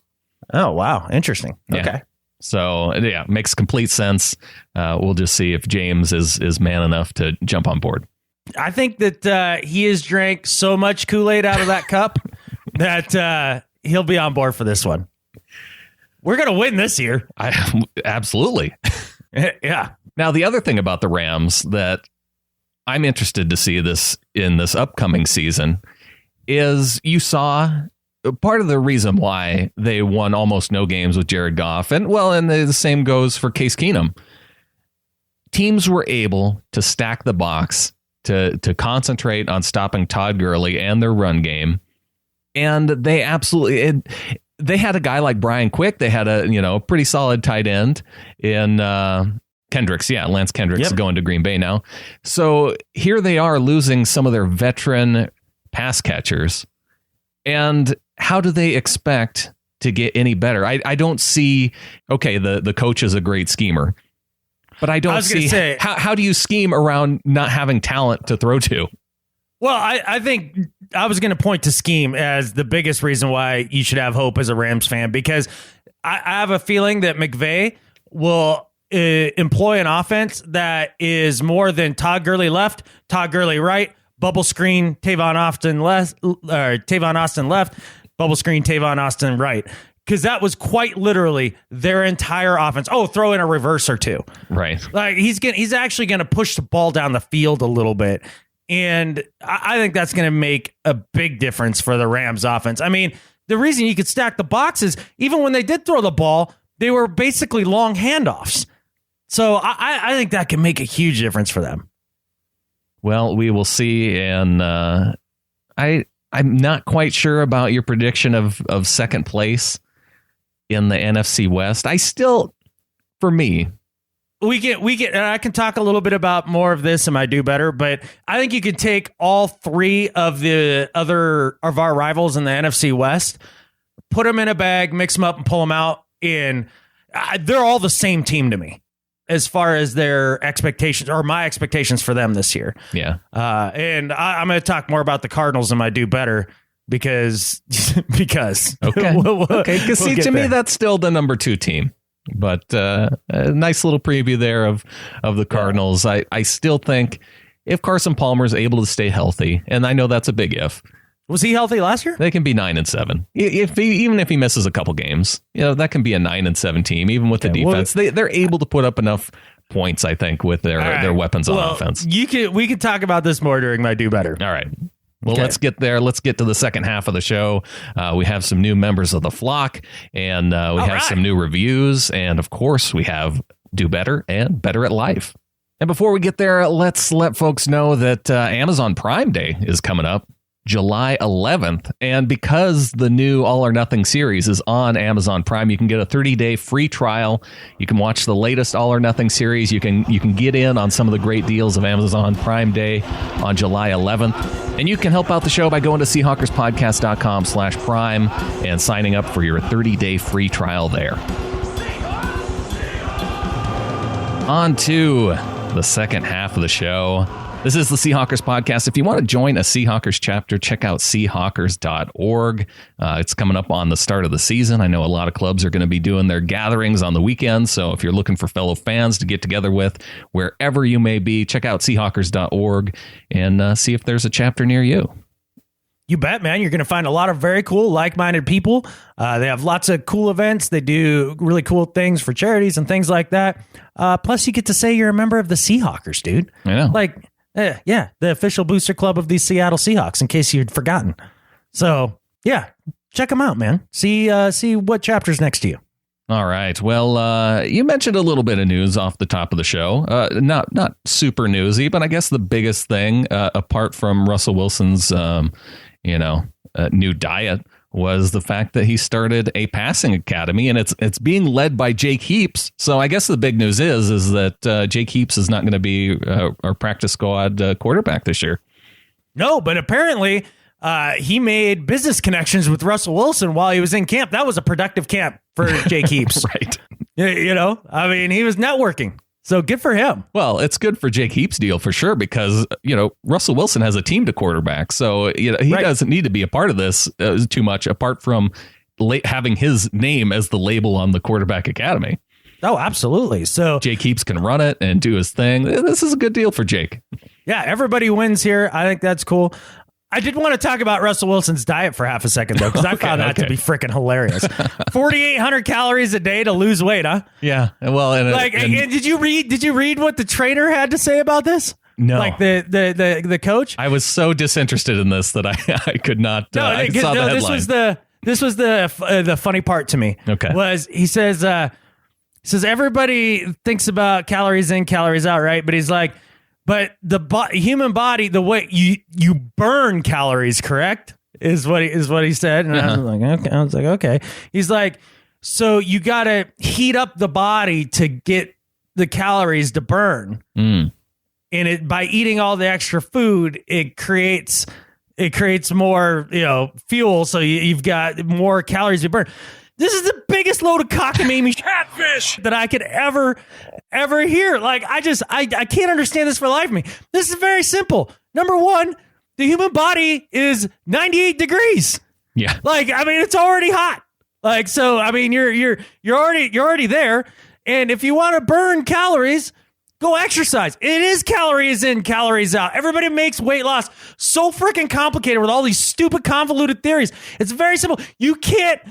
Oh, wow. Interesting. Yeah. Okay. So, yeah, makes complete sense. We'll just see if James is man enough to jump on board. I think that he has drank so much Kool-Aid out of that cup that he'll be on board for this one. We're going to win this year. Absolutely. Yeah. Now, the other thing about the Rams that I'm interested to see this in this upcoming season is you saw part of the reason why they won almost no games with Jared Goff, and the same goes for Case Keenum. Teams were able to stack the box to concentrate on stopping Todd Gurley and their run game, and they absolutely they had a guy like Brian Quick. They had a pretty solid tight end in Kendricks. Yeah, Lance Kendricks is going to Green Bay now. So here they are losing some of their veteran pass catchers. And how do they expect to get any better? I don't see, okay, the coach is a great schemer, but I don't see how do you scheme around not having talent to throw to? Well, I think I was going to point to scheme as the biggest reason why you should have hope as a Rams fan, because I have a feeling that McVay will employ an offense that is more than Todd Gurley left, Todd Gurley right, bubble screen, Tavon Austin left, bubble screen, Tavon Austin right. Because that was quite literally their entire offense. Oh, throw in a reverse or two. Right. Like he's actually going to push the ball down the field a little bit. And I think that's going to make a big difference for the Rams offense. I mean, the reason you could stack the box is even when they did throw the ball, they were basically long handoffs. So I think that can make a huge difference for them. Well, we will see. And I'm not quite sure about your prediction of second place in the NFC West. I still, for me, we get, and I can talk a little bit about more of this in my Do Better, but I think you could take all three of our rivals in the NFC West, put them in a bag, mix them up, and pull them out. And they're all the same team to me as far as their expectations or my expectations for them this year. Yeah. And I'm going to talk more about the Cardinals in my Do Better because okay. Because to me, that's still the number 2 team. But a nice little preview there of the Cardinals. Yeah. I still think if Carson Palmer is able to stay healthy, and I know that's a big if. Was he healthy last year? They can be 9-7. Even if he misses a couple games, that can be a 9-7 team. Even with the defense, they're able to put up enough points. I think with their weapons on offense. We could talk about this more during my Do Better. All right. Well, let's get there. Let's get to the second half of the show. We have some new members of the flock, and we have some new reviews. And, of course, we have Do Better and Better at Life. And before we get there, let's let folks know that Amazon Prime Day is coming up July 11th. And because the new All or Nothing series is on Amazon Prime, you can get a 30-day free trial. You can watch the latest All or Nothing series. You can get in on some of the great deals of Amazon Prime Day on July 11th. And you can help out the show by going to Seahawkerspodcast.com/prime and signing up for your 30-day free trial there. On to the second half of the show. This is the Seahawkers Podcast. If you want to join a Seahawkers chapter, check out Seahawkers.org. It's coming up on the start of the season. I know a lot of clubs are going to be doing their gatherings on the weekend, so if you're looking for fellow fans to get together with wherever you may be, check out Seahawkers.org and see if there's a chapter near you. You bet, man. You're going to find a lot of very cool, like-minded people. They have lots of cool events. They do really cool things for charities and things like that. Plus, you get to say you're a member of the Seahawkers, dude. I know. Yeah, the official booster club of the Seattle Seahawks, in case you'd forgotten. So, yeah, check them out, man. See what chapter's next to you. All right. Well, you mentioned a little bit of news off the top of the show. Not super newsy, but I guess the biggest thing, apart from Russell Wilson's, new diet, was the fact that he started a passing academy, and it's being led by Jake Heaps. So I guess the big news is that Jake Heaps is not going to be our practice squad quarterback this year. No, but apparently he made business connections with Russell Wilson while he was in camp. That was a productive camp for Jake Heaps. Right. He was networking. So good for him. Well, it's good for Jake Heaps' deal for sure, because, Russell Wilson has a team to quarterback. So, he doesn't need to be a part of this too much, apart from having his name as the label on the quarterback academy. Oh, absolutely. So Jake Heaps can run it and do his thing. This is a good deal for Jake. Yeah, everybody wins here. I think that's cool. I did want to talk about Russell Wilson's diet for half a second, though, because I found that to be freaking hilarious. 4,800 calories a day to lose weight, huh? Yeah. Well, and did you read what the trainer had to say about this? No. Like the coach? I was so disinterested in this that I could not. I saw the headline. This was the funny part to me. Okay. Was he says everybody thinks about calories in, calories out, right? But he's like, but the human body, the way you burn calories, correct? Is what he said. And I was like, okay. He's like, so you got to heat up the body to get the calories to burn. And by eating all the extra food, it creates more, fuel. So you've got more calories to burn. This is the biggest load of cockamamie catfish that I could ever hear. Like, I can't understand this for the life of me. This is very simple. Number one, the human body is 98 degrees. Yeah. Like, I mean, it's already hot. Like, so, I mean, you're already there. And if you want to burn calories, go exercise. It is calories in, calories out. Everybody makes weight loss so freaking complicated with all these stupid convoluted theories. It's very simple. You can't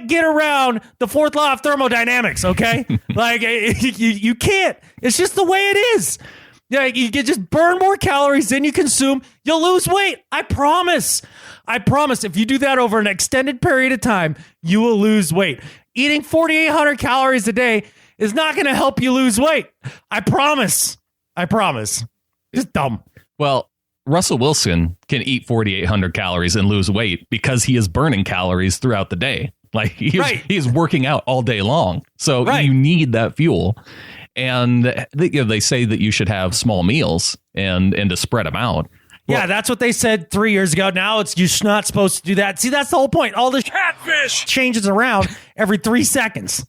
get around the fourth law of thermodynamics, okay? Like, you can't. It's just the way it is. Yeah, you can just burn more calories than you consume. You'll lose weight. I promise. If you do that over an extended period of time, you will lose weight. Eating 4,800 calories a day is not going to help you lose weight. I promise. Just dumb. Well, Russell Wilson can eat 4,800 calories and lose weight because he is burning calories throughout the day. Like, he's working out all day long. So you need that fuel. And they say that you should have small meals and to spread them out. Well, yeah, that's what they said 3 years ago. Now you're not supposed to do that. See, that's the whole point. All this catfish changes around every 3 seconds.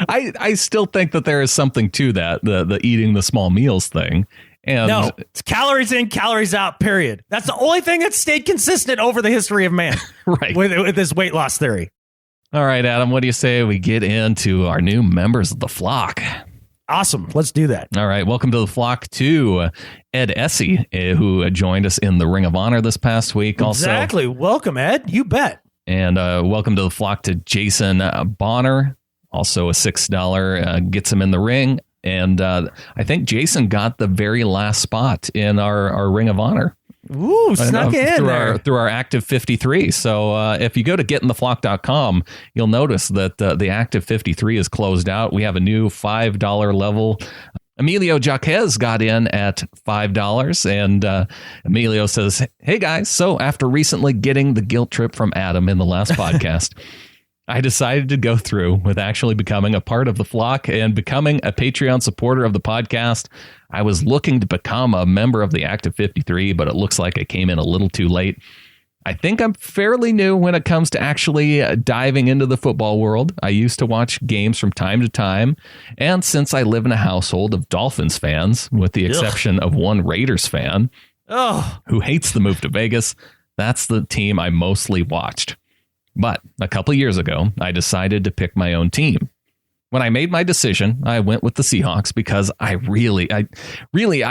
I still think that there is something to that, the eating the small meals thing. And no, it's calories in, calories out, period. That's the only thing that's stayed consistent over the history of man. Right. With this weight loss theory. All right, Adam, what do you say we get into our new members of the flock? Awesome. Let's do that. All right. Welcome to the flock to Ed Essie, who joined us in the Ring of Honor this past week. Exactly. Welcome, Ed. You bet. And welcome to the flock to Jason Bonner. Also a $6 gets him in the ring. And I think Jason got the very last spot in our Ring of Honor. Ooh, snuck in through our Active 53. So if you go to getintheflock.com, you'll notice that the Active 53 is closed out. We have a new $5 level. Emilio Jaquez got in at $5, and Emilio says, "Hey guys, so after recently getting the guilt trip from Adam in the last podcast, I decided to go through with actually becoming a part of the flock and becoming a Patreon supporter of the podcast. I was looking to become a member of the Active 53, but it looks like I came in a little too late. I think I'm fairly new when it comes to actually diving into the football world. I used to watch games from time to time, and since I live in a household of Dolphins fans, with the exception of one Raiders fan who hates the move to Vegas, that's the team I mostly watched. But a couple years ago, I decided to pick my own team. When I made my decision, I went with the Seahawks because I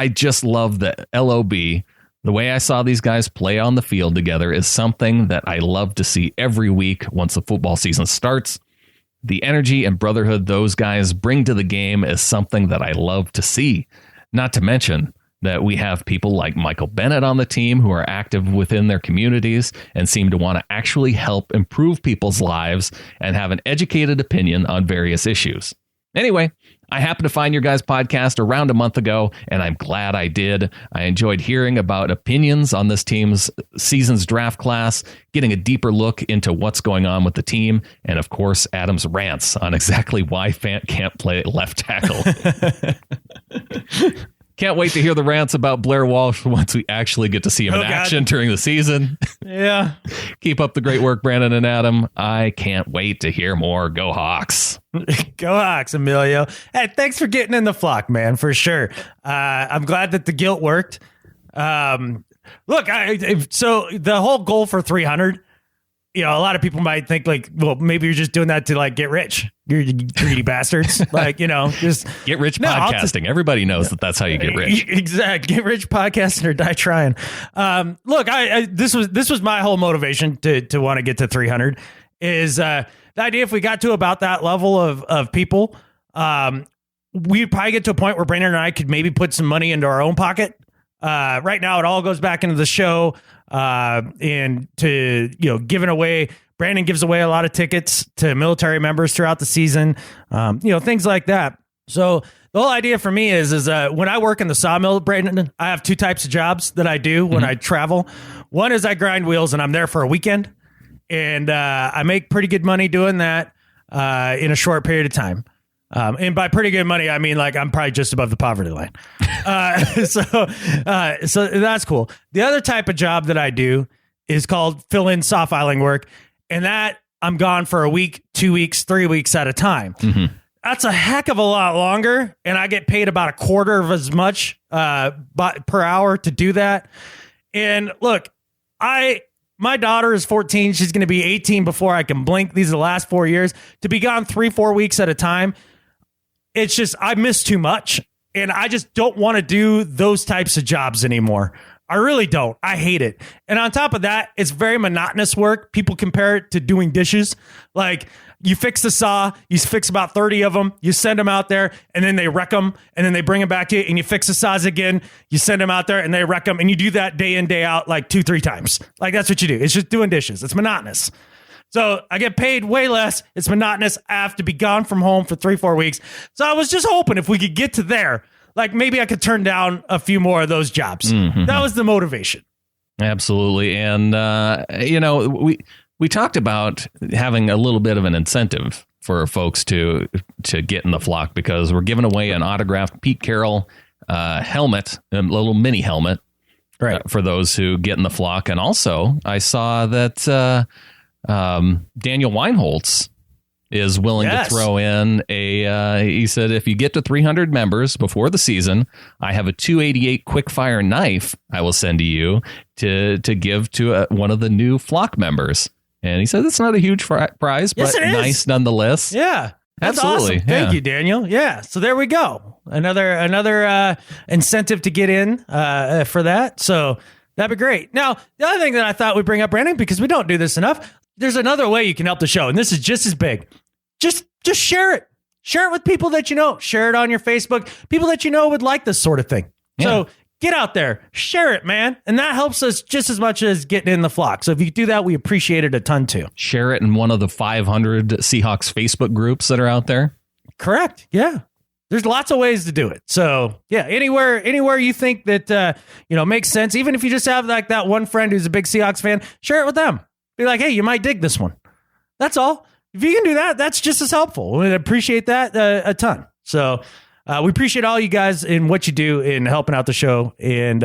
just love the LOB. The way I saw these guys play on the field together is something that I love to see every week once the football season starts. The energy and brotherhood those guys bring to the game is something that I love to see. Not to mention, that we have people like Michael Bennett on the team who are active within their communities and seem to want to actually help improve people's lives and have an educated opinion on various issues. Anyway, I happened to find your guys' podcast around a month ago, and I'm glad I did. I enjoyed hearing about opinions on this team's season's draft class, getting a deeper look into what's going on with the team, and of course, Adam's rants on exactly why Fant can't play left tackle. Can't wait to hear the rants about Blair Walsh once we actually get to see him in action during the season. Yeah. Keep up the great work, Brandan and Adam. I can't wait to hear more. Go Hawks. Go Hawks, Emilio. Hey, thanks for getting in the flock, man, for sure. I'm glad that the guilt worked. Look, so the whole goal for 300, a lot of people might think like, well, maybe you're just doing that to like get rich. You're greedy bastards. Like, just get rich podcasting. Everybody knows that that's how you get rich. Exactly. Get rich podcasting or die trying. Look, this was my whole motivation to want to get to 300 is the idea. If we got to about that level of people, we'd probably get to a point where Brandan and I could maybe put some money into our own pocket. Right now, it all goes back into the show and to, giving away. Brandan gives away a lot of tickets to military members throughout the season, things like that. So the whole idea for me is when I work in the sawmill, Brandan, I have two types of jobs that I do when I travel. One is I grind wheels and I'm there for a weekend, and I make pretty good money doing that in a short period of time. And by pretty good money, I mean, like, I'm probably just above the poverty line. So that's cool. The other type of job that I do is called fill-in saw filing work. And that I'm gone for a week, 2 weeks, 3 weeks at a time. Mm-hmm. That's a heck of a lot longer. And I get paid about a quarter of as much per hour to do that. And look, my daughter is 14. She's going to be 18 before I can blink. These are the last 4 years. To be gone 3-4 weeks at a time, it's just, I miss too much. And I just don't want to do those types of jobs anymore. I really don't. I hate it. And on top of that, it's very monotonous work. People compare it to doing dishes. Like, you fix the saw, you fix about 30 of them, you send them out there, and then they wreck them, and then they bring them back to you, and you fix the saws again, you send them out there, and they wreck them, and you do that day in, day out, like 2-3 times. Like, that's what you do. It's just doing dishes. It's monotonous. So I get paid way less. It's monotonous. I have to be gone from home for 3-4 weeks. So I was just hoping if we could get to there, like maybe I could turn down a few more of those jobs. Mm-hmm. That was the motivation. Absolutely. And, we talked about having a little bit of an incentive for folks to get in the flock, because we're giving away an autographed Pete Carroll helmet, a little mini helmet, right, for those who get in the flock. And also I saw that Daniel Weinholtz is willing to throw in he said, if you get to 300 members before the season, I have a 288 quick-fire knife I will send to you to give to one of the new flock members. And he said it's not a huge prize, but nice nonetheless. Yeah, that's absolutely awesome. Thank you, Daniel. Yeah, so there we go. Another incentive to get in for that. So that'd be great. Now, the other thing that I thought we'd bring up, Brandan, because we don't do this enough, there's another way you can help the show, and this is just as big. Just share it. Share it with people that you know. Share it on your Facebook. People that you know would like this sort of thing. Yeah. So get out there. Share it, man. And that helps us just as much as getting in the flock. So if you do that, we appreciate it a ton too. Share it in one of the 500 Seahawks Facebook groups that are out there. Correct. Yeah. There's lots of ways to do it. So yeah, anywhere you think that, makes sense. Even if you just have like that one friend who's a big Seahawks fan, share it with them. Be like, hey, you might dig this one. That's all. If you can do that, that's just as helpful. We appreciate that a ton. So we appreciate all you guys in what you do in helping out the show. And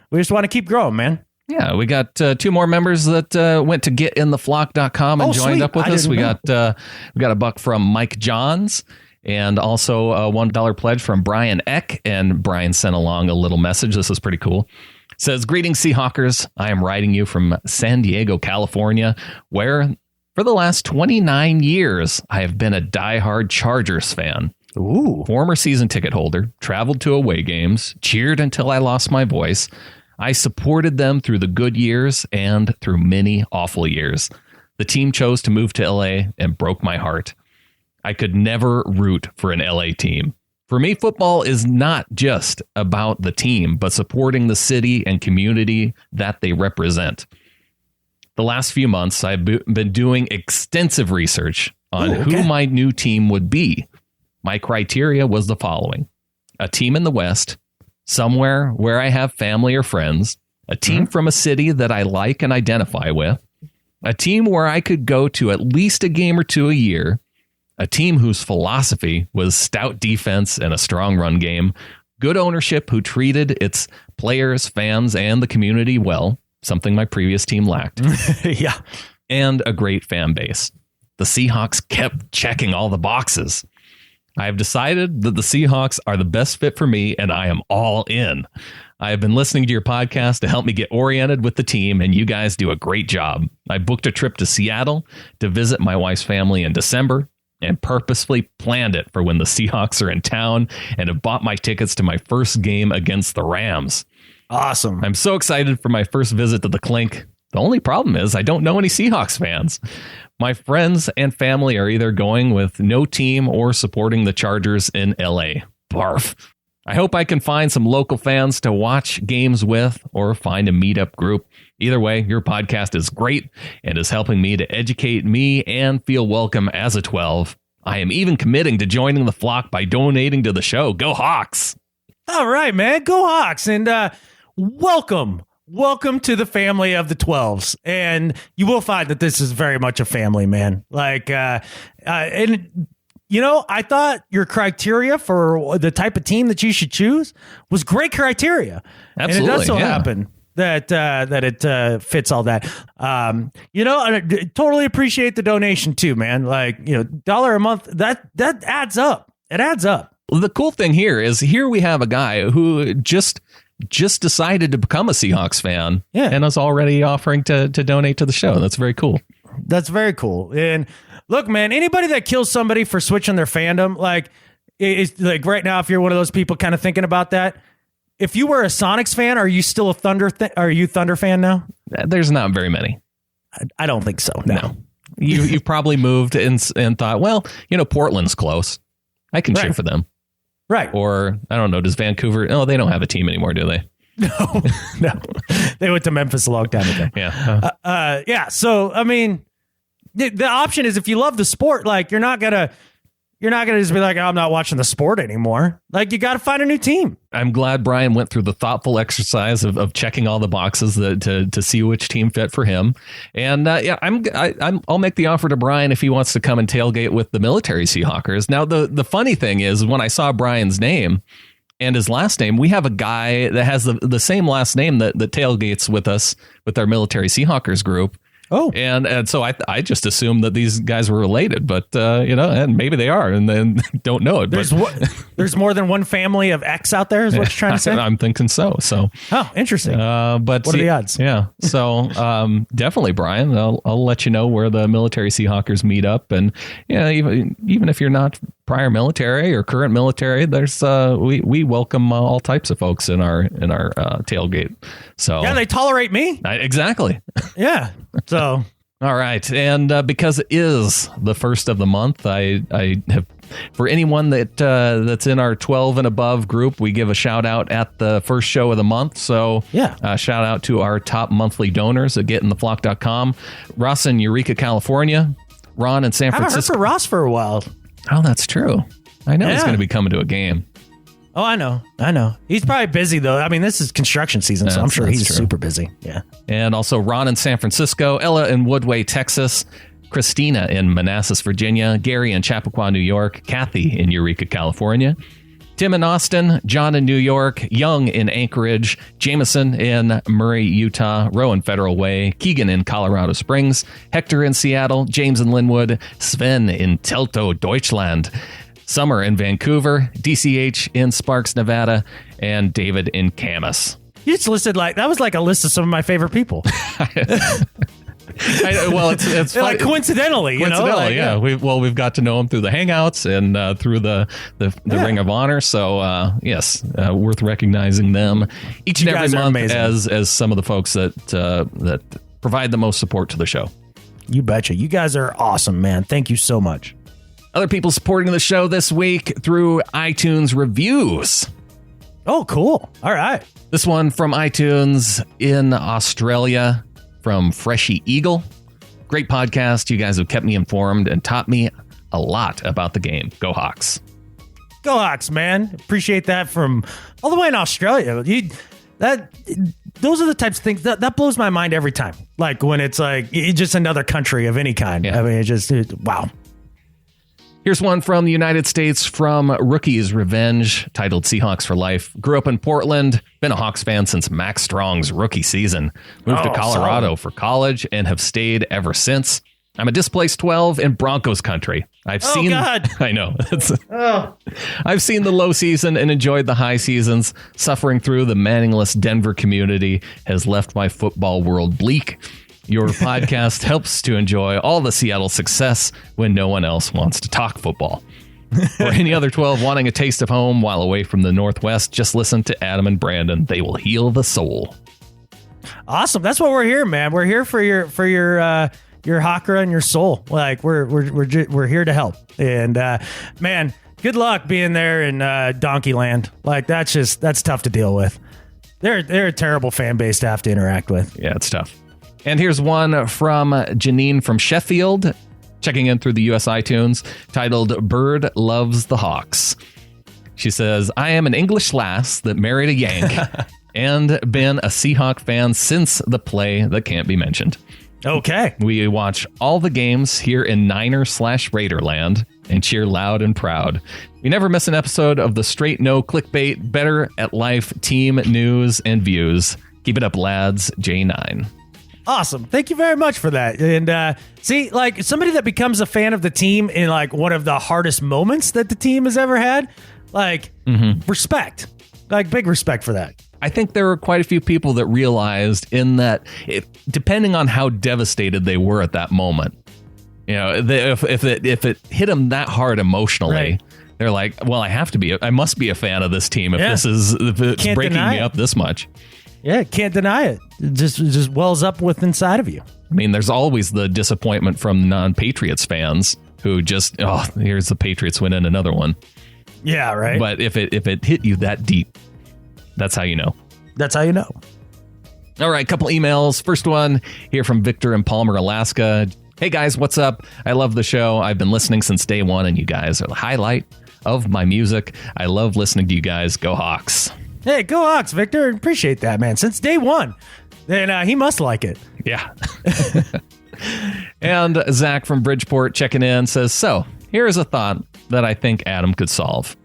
we just want to keep growing, man. Yeah, we got 2 more members that went to getintheflock.com and joined up with us. We got a buck from Mike Johns, and also a $1 pledge from Brian Eck. And Brian sent along a little message. This is pretty cool. It says, greetings, Seahawkers. I am writing you from San Diego, California, where for the last 29 years, I have been a diehard Chargers fan. Ooh. Former season ticket holder, traveled to away games, cheered until I lost my voice. I supported them through the good years and through many awful years. The team chose to move to LA and broke my heart. I could never root for an LA team. For me, football is not just about the team, but supporting the city and community that they represent. The last few months, I've been doing extensive research on who my new team would be. My criteria was the following: a team in the West, somewhere where I have family or friends, a team from a city that I like and identify with, a team where I could go to at least a game or two a year, a team whose philosophy was stout defense and a strong run game, good ownership who treated its players, fans, and the community well, something my previous team lacked. Yeah. And a great fan base. The Seahawks kept checking all the boxes. I have decided that the Seahawks are the best fit for me, and I am all in. I have been listening to your podcast to help me get oriented with the team, and you guys do a great job. I booked a trip to Seattle to visit my wife's family in December and purposefully planned it for when the Seahawks are in town, and have bought my tickets to my first game against the Rams. Awesome. I'm so excited for my first visit to the Clink. The only problem is I don't know any Seahawks fans. My friends and family are either going with no team or supporting the Chargers in LA. Barf. I hope I can find some local fans to watch games with or find a meetup group. Either way, your podcast is great and is helping me to educate me and feel welcome as a 12. I am even committing to joining the flock by donating to the show. Go Hawks! All right, man. Go Hawks. And welcome to the family of the 12s. And you will find that this is very much a family, man. And you know, I thought your criteria for the type of team that you should choose was great criteria. Absolutely. And it does so happen that it fits all that. You know, I totally appreciate the donation too, man. Like, you know, $1 a month, that adds up. It adds up. Well, the cool thing here is we have a guy who just decided to become a Seahawks fan and is already offering to donate to the show. That's very cool. That's very cool. And look, man, anybody that kills somebody for switching their fandom, like, it's like right now, if you're one of those people kind of thinking about that, if you were a Sonics fan, are you still a Thunder? Are you Thunder fan now? There's not very many. I don't think so. No. You probably moved and thought, well, you know, Portland's close. I can cheer for them. Right. Or, I don't know, does Vancouver... Oh, they don't have a team anymore, do they? No. They went to Memphis a long time ago. Yeah. Yeah. So, I mean, the option is if you love the sport, like, you're not going to just be like, oh, I'm not watching the sport anymore. Like, you got to find a new team. I'm glad Brian went through the thoughtful exercise of checking all the boxes to see which team fit for him. And I'll make the offer to Brian if he wants to come and tailgate with the military Seahawkers. Now, the funny thing is when I saw Brian's name and his last name, we have a guy that has the same last name that tailgates with us with our military Seahawkers group. Oh, and so I just assumed that these guys were related, but you know, and maybe they are, and then don't know it. There's more than one family of X out there, is what you're trying to say? I'm thinking so. Oh, interesting. But what are the odds? Yeah. So definitely, Brian. I'll let you know where the military Seahawkers meet up, and even if you're not prior military or current military, there's we welcome all types of folks in our tailgate. So yeah, they tolerate me. Exactly. Yeah. So all right, and because it is the first of the month, I have, for anyone that's in our 12 and above group, we give a shout out at the first show of the month. So shout out to our top monthly donors at getintheflock.com. Ross in Eureka, California. Ron in San Francisco. I haven't heard for Ross for a while. Oh, that's true. I know he's going to be coming to a game. Oh, I know. He's probably busy, though. I mean, this is construction season, so I'm sure he's super busy. Yeah. And also Ron in San Francisco, Ella in Woodway, Texas, Christina in Manassas, Virginia, Gary in Chappaqua, New York, Kathy in Eureka, California, Tim in Austin, John in New York, Young in Anchorage, Jameson in Murray, Utah, Rowan Federal Way, Keegan in Colorado Springs, Hector in Seattle, James in Linwood, Sven in Teltow, Deutschland, Summer in Vancouver, DCH in Sparks, Nevada, and David in Camas. You just listed that was like a list of some of my favorite people. Well, it's like coincidentally, yeah. We've got to know them through the Hangouts and through the Ring of Honor. So yes, worth recognizing them each and every month as some of the folks that provide the most support to the show. You betcha. You guys are awesome, man. Thank you so much. Other people supporting the show this week through iTunes reviews. Oh, cool. All right. This one from iTunes in Australia from Freshy Eagle. Great podcast. You guys have kept me informed and taught me a lot about the game. Go Hawks. Go Hawks, man. Appreciate that from all the way in Australia. Those are the types of things that blows my mind every time. Like when it's like just another country of any kind. Yeah. I mean, wow. Here's one from the United States from Rookie's Revenge, titled Seahawks for Life. Grew up in Portland, been a Hawks fan since Max Strong's rookie season. Moved to Colorado for college and have stayed ever since. I'm a displaced 12 in Broncos country. God. I know. I've seen the low season and enjoyed the high seasons. Suffering through the meaningless Denver community has left my football world bleak. Your podcast helps to enjoy all the Seattle success when no one else wants to talk football. For any other 12 wanting a taste of home while away from the Northwest, just listen to Adam and Brandon. They will heal the soul. Awesome. That's what we're here, man. We're here for your Hawker and your soul. Like we're here to help. And man, good luck being there in Donkey Land. Like that's tough to deal with. They're a terrible fan base to have to interact with. Yeah, it's tough. And here's one from Janine from Sheffield, checking in through the US iTunes, titled Bird Loves the Hawks. She says, I am an English lass that married a Yank and been a Seahawk fan since the play that can't be mentioned. Okay. We watch all the games here in Niner/Raider land and cheer loud and proud. We never miss an episode of the straight no clickbait, better at life team news and views. Keep it up, lads. J9. Awesome. Thank you very much for that. And see, like somebody that becomes a fan of the team in like one of the hardest moments that the team has ever had, like respect, like big respect for that. I think there were quite a few people that realized in that, depending on how devastated they were at that moment, you know, if it hit them that hard emotionally, right. They're like, well, I must be a fan of this team if it's breaking me up this much. Yeah, can't deny it. It just wells up with inside of you. I mean, there's always the disappointment from non-Patriots fans who just, here's the Patriots winning another one. Yeah, right. But if it hit you that deep, that's how you know. That's how you know. All right, couple emails. First one here from Victor in Palmer, Alaska. Hey guys, what's up? I love the show. I've been listening since day one, and you guys are the highlight of my music. I love listening to you guys. Go Hawks. Hey, go Hawks, Victor. Appreciate that, man. Since day one. Then he must like it. Yeah. And Zach from Bridgeport checking in says, so here is a thought that I think Adam could solve,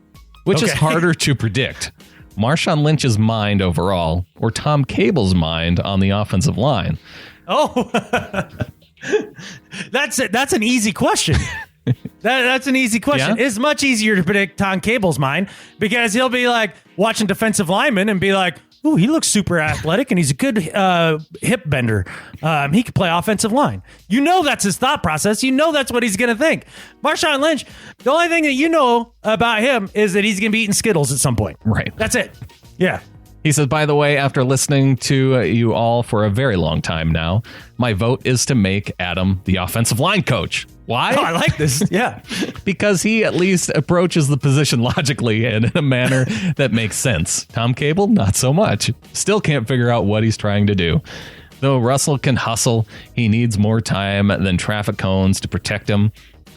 which is harder to predict. Marshawn Lynch's mind overall or Tom Cable's mind on the offensive line? Oh, that's it. That's an easy question. That's an easy question. Yeah? It's much easier to predict Tom Cable's mind because he'll be like watching defensive linemen and be like, ooh, he looks super athletic and he's a good hip bender. He could play offensive line. You know that's his thought process. You know that's what he's going to think. Marshawn Lynch, the only thing that you know about him is that he's going to be eating Skittles at some point. Right. That's it. Yeah. He says, by the way, after listening to you all for a very long time now, my vote is to make Adam the offensive line coach. Why? Oh, I like this. Yeah. Because he at least approaches the position logically and in a manner that makes sense. Tom Cable, not so much. Still can't figure out what he's trying to do. Though Russell can hustle, he needs more time than traffic cones to protect him.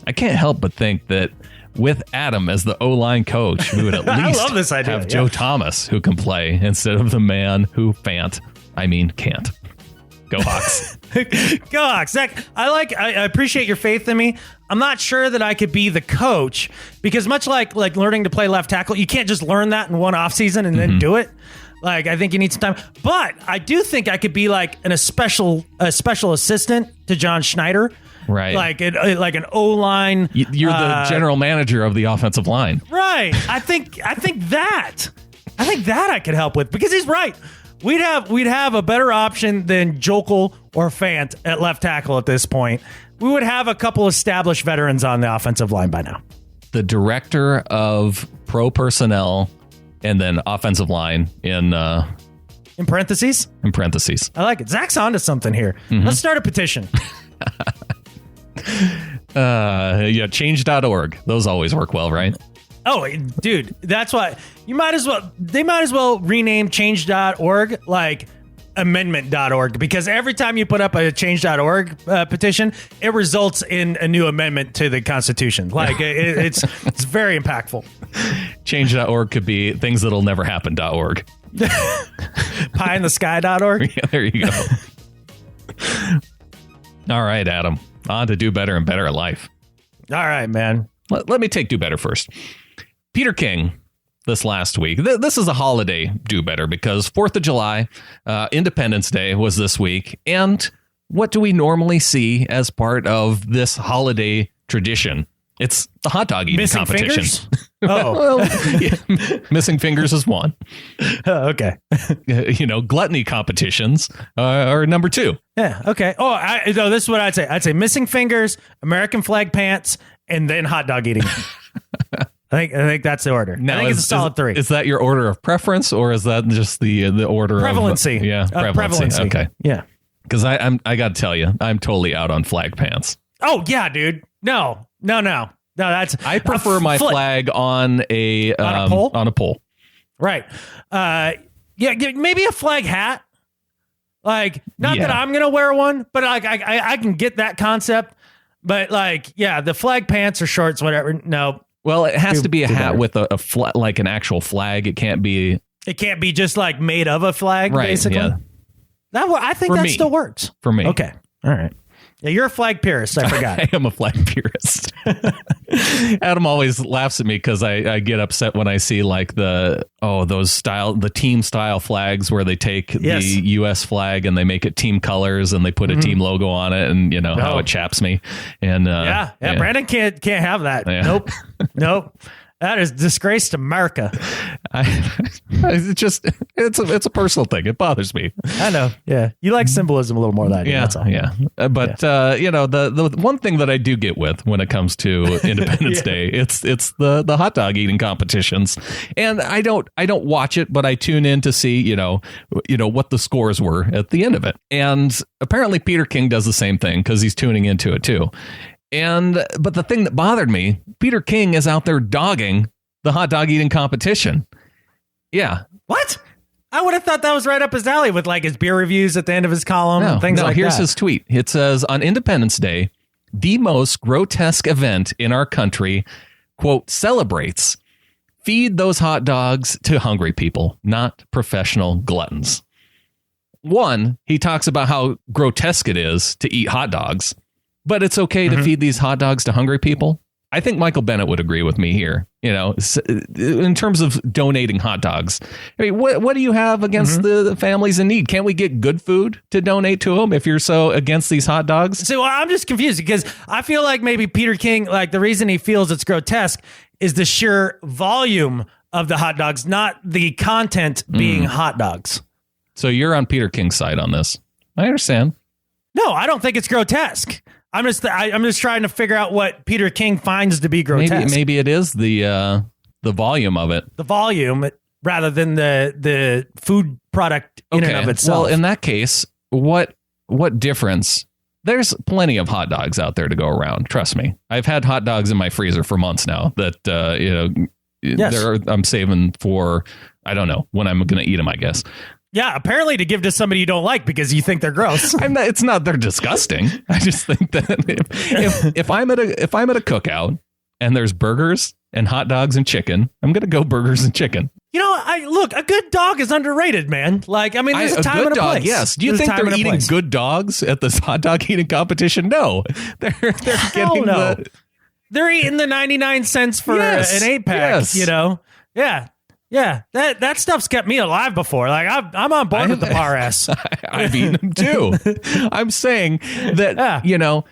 I can't help but think that with Adam as the O-line coach, we would at least I love this idea. have Joe Thomas who can play instead of the man who can't. Go Hawks. Go Hawks. Zach, I appreciate your faith in me. I'm not sure that I could be the coach because much like learning to play left tackle, you can't just learn that in one offseason and then do it. Like, I think you need some time. But I do think I could be like a special assistant to John Schneider. Right. Like an O-line. You're the general manager of the offensive line. Right. I think that I could help with because he's right. We'd have a better option than Jokel or Fant at left tackle at this point. We would have a couple established veterans on the offensive line by now. The director of pro personnel and then offensive line in parentheses? In parentheses. I like it. Zach's onto something here. Mm-hmm. Let's start a petition. Yeah, change.org. Those always work well, right? Oh, dude, that's why they might as well rename change.org like amendment.org, because every time you put up a change.org petition, it results in a new amendment to the Constitution. Like it's very impactful. Change.org could be things that'll never happen.org. Pieintthesky.org. Yeah, there you go. All right, Adam. On to do better and better at life. All right, man. Let me take do better first. Peter King, this last week. This is a holiday do better because 4th of July, Independence Day was this week. And what do we normally see as part of this holiday tradition? It's the hot dog eating Missing competition. Fingers? Oh, Well, yeah, missing fingers is one. Okay. Gluttony competitions are number 2. Yeah. Okay. Oh, no, this is what I'd say. I'd say missing fingers, American flag pants, and then hot dog eating. I think that's the order. Now, I think it's a solid 3. Is that your order of preference, or is that just the order prevalency? Of prevalency. Okay. Yeah. Because I got to tell you, I'm totally out on flag pants. Oh yeah, dude. No. That's I prefer my flag on a pole. On a pole. Right. Yeah. Maybe a flag hat. Like, not that I'm gonna wear one, but like I can get that concept. But like, yeah, the flag pants or shorts, whatever. No. Well, it has to be a hat with a like an actual flag. It can't be just like made of a flag, right, basically. Yeah. I think that still works. For me. Okay. All right. Yeah, you're a flag purist. I forgot. I am a flag purist. Adam always laughs at me because I get upset when I see like the team style flags where they take the U.S. flag and they make it team colors and they put a team logo on it, and how it chaps me. And yeah. Brandan can't have that. Yeah. Nope. That is disgrace to America. It's a personal thing. It bothers me. I know. Yeah. You like symbolism a little more than I do. Yeah. That's all. Yeah. But, the one thing that I do get with when it comes to Independence Day, it's the hot dog eating competitions. And I don't watch it, but I tune in to see, what the scores were at the end of it. And apparently Peter King does the same thing because he's tuning into it too. But the thing that bothered me, Peter King is out there dogging the hot dog eating competition. Yeah. What? I would have thought that was right up his alley with like his beer reviews at the end of his column and things like that. Here's his tweet. It says, on Independence Day, the most grotesque event in our country, quote, celebrates, feed those hot dogs to hungry people, not professional gluttons. One, he talks about how grotesque it is to eat hot dogs. But it's okay to feed these hot dogs to hungry people. I think Michael Bennett would agree with me here. In terms of donating hot dogs. I mean, what do you have against the families in need? Can't we get good food to donate to them if you're so against these hot dogs? So I'm just confused because I feel like maybe Peter King, like the reason he feels it's grotesque is the sheer volume of the hot dogs, not the content being hot dogs. So you're on Peter King's side on this. I understand. No, I don't think it's grotesque. I'm just trying to figure out what Peter King finds to be grotesque. Maybe it is the volume of it. The volume rather than the food product in and of itself. Well, in that case, what difference? There's plenty of hot dogs out there to go around. Trust me. I've had hot dogs in my freezer for months now that I'm saving for, I don't know, when I'm going to eat them, I guess. Yeah, apparently to give to somebody you don't like because you think they're gross. It's not they're disgusting. I just think that if I'm at a cookout and there's burgers and hot dogs and chicken, I'm gonna go burgers and chicken. A good dog is underrated, man. Like, I mean, there's a time and a place. Yes. Do you think they're eating good dogs at this hot dog eating competition? No, they're getting they're eating the 99 cents for an 8-pack. Yes. Yeah. Yeah, that stuff's kept me alive before. Like I'm on board with the par S. I've eaten them too. I'm saying that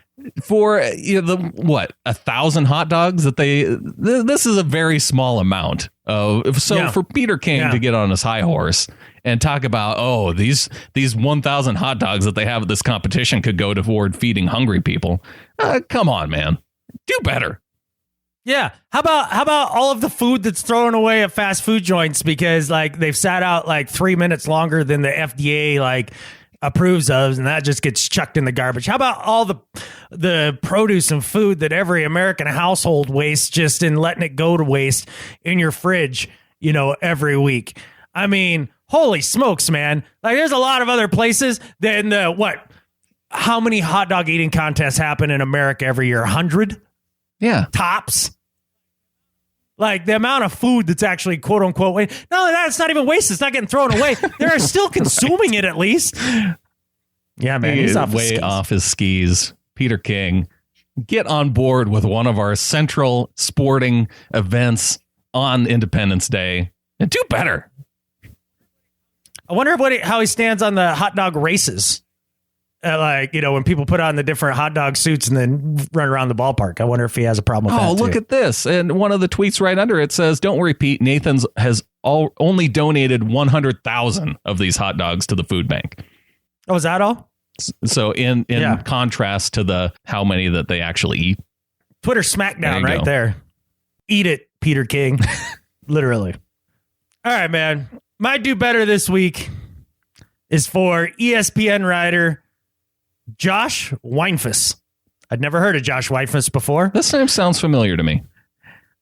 for 1,000 hot dogs that this is a very small amount of. So for Peter King to get on his high horse and talk about these 1,000 hot dogs that they have at this competition could go toward feeding hungry people. Come on, man, do better. Yeah. How about all of the food that's thrown away at fast food joints because like they've sat out like 3 minutes longer than the FDA approves of, and that just gets chucked in the garbage. How about all the produce and food that every American household wastes just in letting it go to waste in your fridge, every week? I mean, holy smokes, man. Like, there's a lot of other places than how many hot dog eating contests happen in America every year? 100? Yeah. Tops. Like, the amount of food that's actually quote unquote waste. No, that's not even waste. It's not getting thrown away. They're still consuming it at least. Yeah, man. He's off his skis. Peter King, get on board with one of our central sporting events on Independence Day and do better. I wonder how he stands on the hot dog races. When people put on the different hot dog suits and then run around the ballpark. I wonder if he has a problem with that. Oh, look at this. And one of the tweets right under it says, don't worry, Pete. Nathan's has only donated 100,000 of these hot dogs to the food bank. Oh, is that all? So in contrast to the how many that they actually eat. Twitter smackdown right there. Eat it, Peter King. Literally. All right, man. My do better this week is for ESPN writer Josh Weinfuss. I'd never heard of Josh Weinfuss before. This name sounds familiar to me.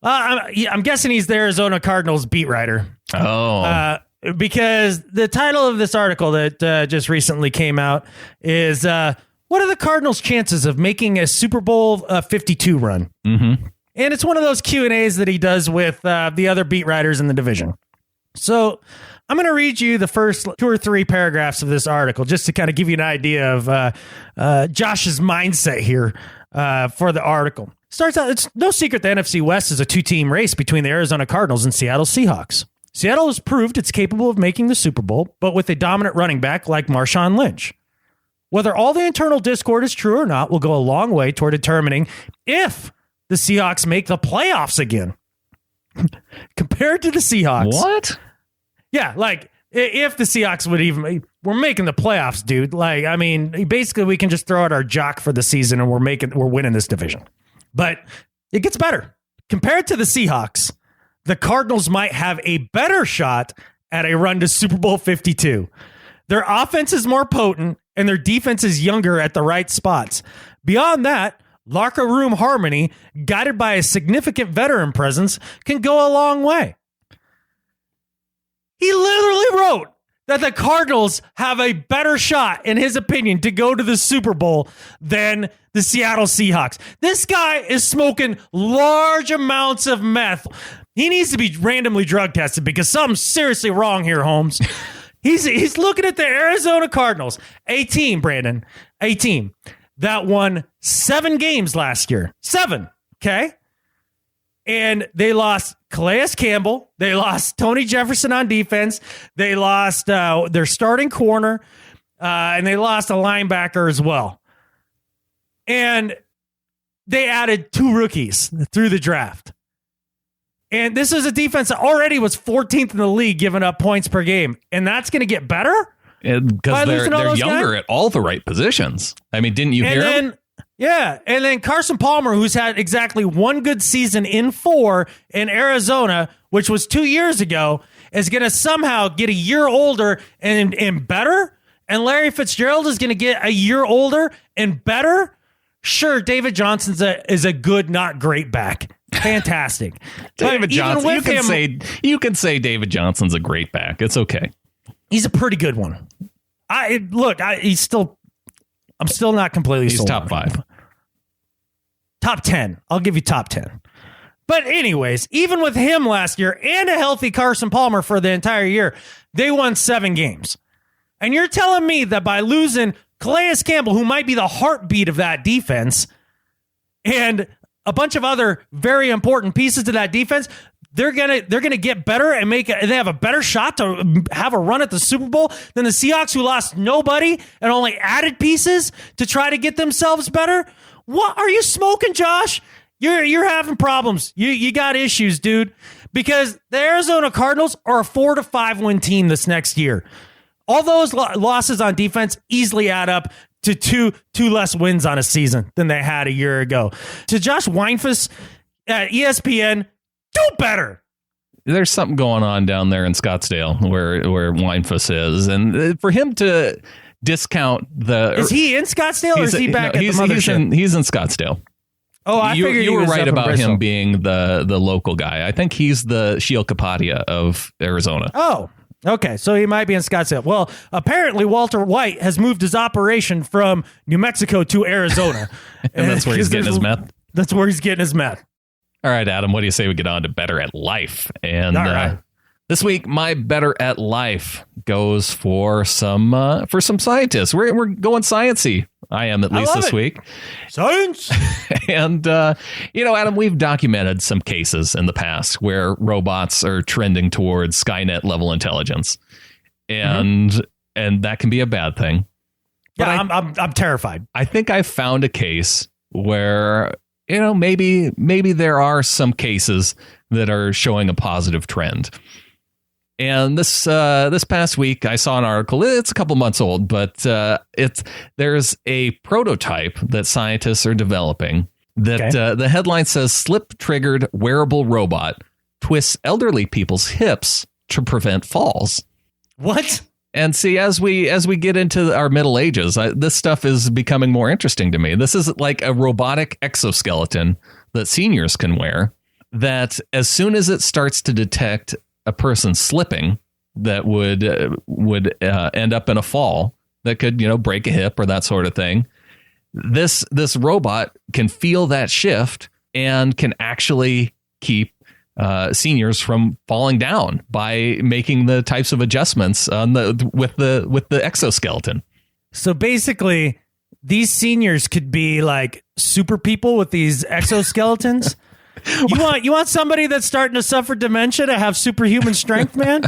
I'm guessing he's the Arizona Cardinals beat writer. Oh. Because the title of this article that just recently came out is what are the Cardinals' chances of making a Super Bowl 52 run? Mm-hmm. And it's one of those Q&As that he does with the other beat writers in the division. So I'm going to read you the first 2 or 3 paragraphs of this article just to kind of give you an idea of Josh's mindset here for the article. Starts out, it's no secret the NFC West is a 2-team race between the Arizona Cardinals and Seattle Seahawks. Seattle has proved it's capable of making the Super Bowl, but with a dominant running back like Marshawn Lynch. Whether all the internal discord is true or not will go a long way toward determining if the Seahawks make the playoffs again. Compared to the Seahawks. What? Yeah, like, if the Seahawks would even... We're making the playoffs, dude. Like, I mean, basically, we can just throw out our jock for the season and we're winning this division. But it gets better. Compared to the Seahawks, the Cardinals might have a better shot at a run to Super Bowl 52. Their offense is more potent, and their defense is younger at the right spots. Beyond that, locker room harmony, guided by a significant veteran presence, can go a long way. He literally wrote that the Cardinals have a better shot, in his opinion, to go to the Super Bowl than the Seattle Seahawks. This guy is smoking large amounts of meth. He needs to be randomly drug tested because something's seriously wrong here, Holmes. He's looking at the Arizona Cardinals, a team, Brandon, a team that won 7 games last year. 7, okay? And they lost Calais Campbell. They lost Tony Jefferson on defense. They lost their starting corner. And they lost a linebacker as well. And they added 2 rookies through the draft. And this is a defense that already was 14th in the league giving up points per game. And that's going to get better? Because they're younger at all the right positions. I mean, didn't you hear him? Yeah, and then Carson Palmer, who's had exactly 1 good season in 4 in Arizona, which was 2 years ago, is going to somehow get a year older and better. And Larry Fitzgerald is going to get a year older and better. Sure, David Johnson's is a good, not great back. Fantastic. David Johnson, you can say David Johnson's a great back. It's okay. He's a pretty good one. I'm still not completely sold. He's top 5. Top 10. I'll give you top 10. But anyways, even with him last year and a healthy Carson Palmer for the entire year, they won 7 games. And you're telling me that by losing Calais Campbell, who might be the heartbeat of that defense, and a bunch of other very important pieces to that defense, they're gonna get better and they have a better shot to have a run at the Super Bowl than the Seahawks, who lost nobody and only added pieces to try to get themselves better. What are you smoking, Josh? You're having problems. You got issues, dude. Because the Arizona Cardinals are a 4-5 win team this next year. All those losses on defense easily add up to two less wins on a season than they had a year ago. To Josh Weinfuss at ESPN, do better. There's something going on down there in Scottsdale where Weinfuss is. And for him to discount the. Is he in Scottsdale or is he back at the mothership? He's in Scottsdale. Oh, I figured you were right about Bristol. him being the local guy. I think he's the Sheil Kapadia of Arizona. Oh, okay. So he might be in Scottsdale. Well, apparently Walter White has moved his operation from New Mexico to Arizona. And that's where he's getting his meth? That's where he's getting his meth. All right, Adam, what do you say we get on to Better at Life? And all right. This week, my Better at Life goes for some scientists. We're going sciencey. I am, at least this week. Science. And, Adam, we've documented some cases in the past where robots are trending towards Skynet level intelligence. And that can be a bad thing. Yeah, I'm terrified. I think I found a case where, maybe there are some cases that are showing a positive trend. And this past week, I saw an article. It's a couple months old, but there's a prototype that scientists are developing that the headline says slip-triggered wearable robot twists elderly people's hips to prevent falls. What? And see, as we get into our middle ages, this stuff is becoming more interesting to me. This is like a robotic exoskeleton that seniors can wear that as soon as it starts to detect a person slipping that would end up in a fall that could, break a hip or that sort of thing. This robot can feel that shift and can actually keep seniors from falling down by making the types of adjustments with the exoskeleton. So basically, these seniors could be like super people with these exoskeletons. You want somebody that's starting to suffer dementia to have superhuman strength, man?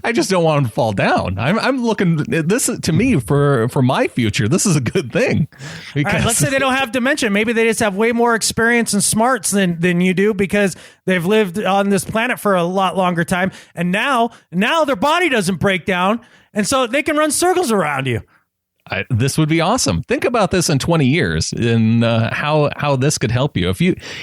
I just don't want them to fall down. I'm looking this to me for my future. This is a good thing. All right, let's say they don't have dementia. Maybe they just have way more experience and smarts than you do because they've lived on this planet for a lot longer time. And now their body doesn't break down. And so they can run circles around you. This would be awesome. Think about this in 20 years and how this could help you.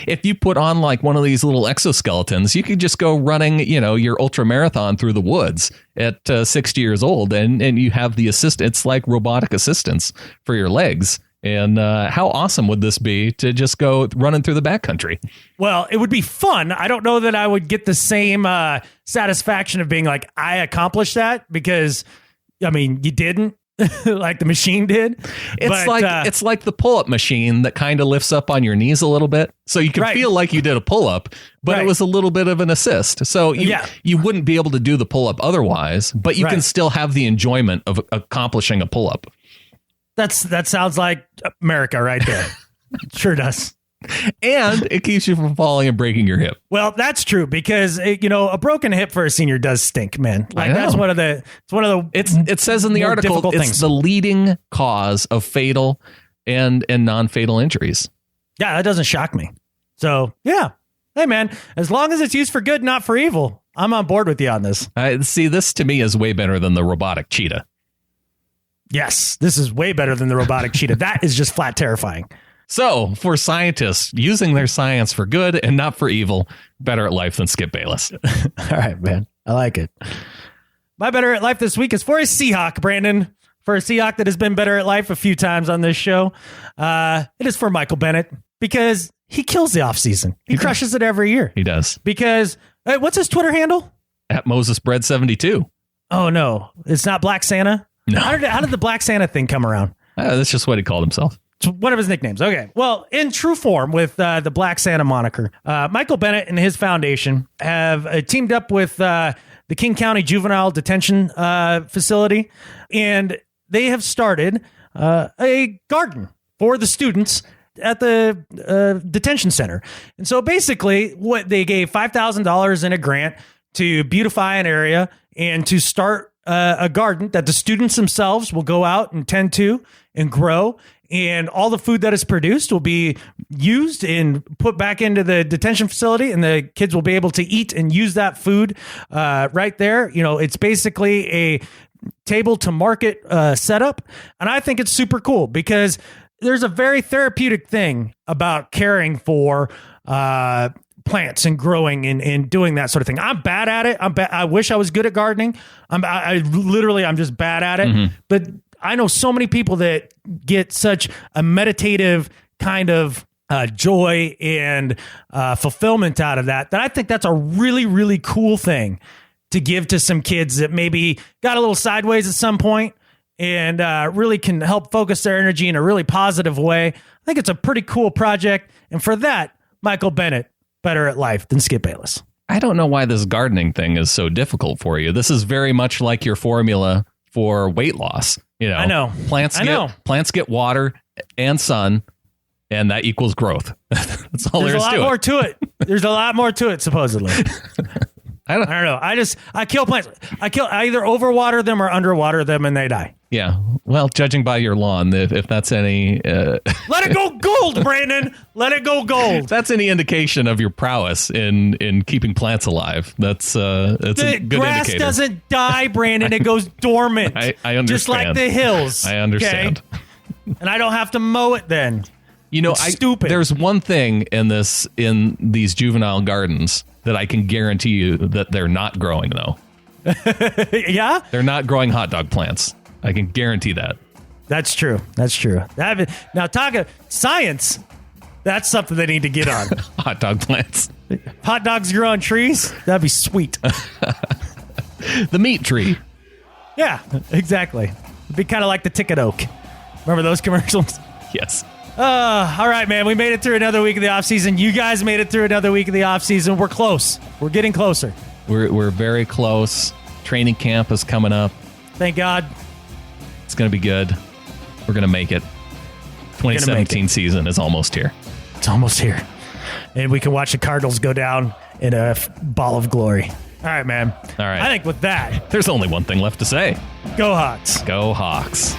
If you put on like one of these little exoskeletons, you could just go running, your ultra marathon through the woods at 60 years old, and you have the assist. It's like robotic assistance for your legs. And how awesome would this be to just go running through the backcountry? Well, it would be fun. I don't know that I would get the same satisfaction of being like, I accomplished that because, you didn't. Like the machine did. It's like the pull-up machine that kind of lifts up on your knees a little bit. So you can feel like you did a pull-up, but it was a little bit of an assist. So you wouldn't be able to do the pull-up otherwise, but you can still have the enjoyment of accomplishing a pull-up. That sounds like America right there. It sure does. And it keeps you from falling and breaking your hip. Well, that's true because a broken hip for a senior does stink, man. Like that's one of the. It says in the article it's the leading cause of fatal and non-fatal injuries. Yeah, that doesn't shock me. So yeah, hey man, as long as it's used for good, not for evil, I'm on board with you on this. See, this to me is way better than the robotic cheetah. Yes, this is way better than the robotic cheetah. That is just flat terrifying. So, for scientists using their science for good and not for evil, Better at Life than Skip Bayless. All right, man. I like it. My Better at Life this week is for a Seahawk, Brandon. For a Seahawk that has been better at life a few times on this show. It is for Michael Bennett because he kills the offseason. He crushes it every year. He does. Because, what's his Twitter handle? At MosesBread72. Oh, no. It's not Black Santa? No. How did the Black Santa thing come around? That's just what he called himself. It's one of his nicknames. Okay. Well, in true form with the Black Santa moniker, Michael Bennett and his foundation have teamed up with the King County Juvenile Detention Facility, and they have started a garden for the students at the detention center. And so basically what they gave $5,000 in a grant to beautify an area and to start a garden that the students themselves will go out and tend to and grow. And all the food that is produced will be used and put back into the detention facility, and the kids will be able to eat and use that food right there. It's basically a table to market setup. And I think it's super cool because there's a very therapeutic thing about caring for plants and growing and doing that sort of thing. I'm bad at it. I wish I was good at gardening. I'm just bad at it. Mm-hmm. But I know so many people that get such a meditative kind of joy and fulfillment out of that I think that's a really, really cool thing to give to some kids that maybe got a little sideways at some point and really can help focus their energy in a really positive way. I think it's a pretty cool project. And for that, Michael Bennett, better at life than Skip Bayless. I don't know why this gardening thing is so difficult for you. This is very much like your formula for weight loss. You know, I know. Plants get water and sun, and that equals growth. That's all There's there is to it. There's a lot more to it. There's a lot more to it, supposedly. I don't know. I kill plants. I either overwater them or underwater them and they die. Yeah. Well, judging by your lawn, if that's any... Let it go gold, Brandon. Let it go gold. If that's any indication of your prowess in keeping plants alive, that's a good indicator. The grass doesn't die, Brandon. It goes dormant. I understand. Just like the hills. I understand. Okay? And I don't have to mow it then. You know, stupid. There's one thing in these juvenile gardens that I can guarantee you that they're not growing, though. Yeah? They're not growing hot dog plants. I can guarantee that. That's true. Now, talking science, that's something they need to get on. Hot dog plants. Hot dogs grow on trees? That'd be sweet. The meat tree. Yeah, exactly. It'd be kind of like the ticket oak. Remember those commercials? Yes. All right, man. We made it through another week of the offseason. You guys made it through another week of the offseason. We're close. We're getting closer. We're very close. Training camp is coming up. Thank God. It's going to be good. We're going to make it. 2017 season is almost here. It's almost here. And we can watch the Cardinals go down in a ball of glory. All right, man. All right. I think with that, there's only one thing left to say. Go Hawks. Go Hawks.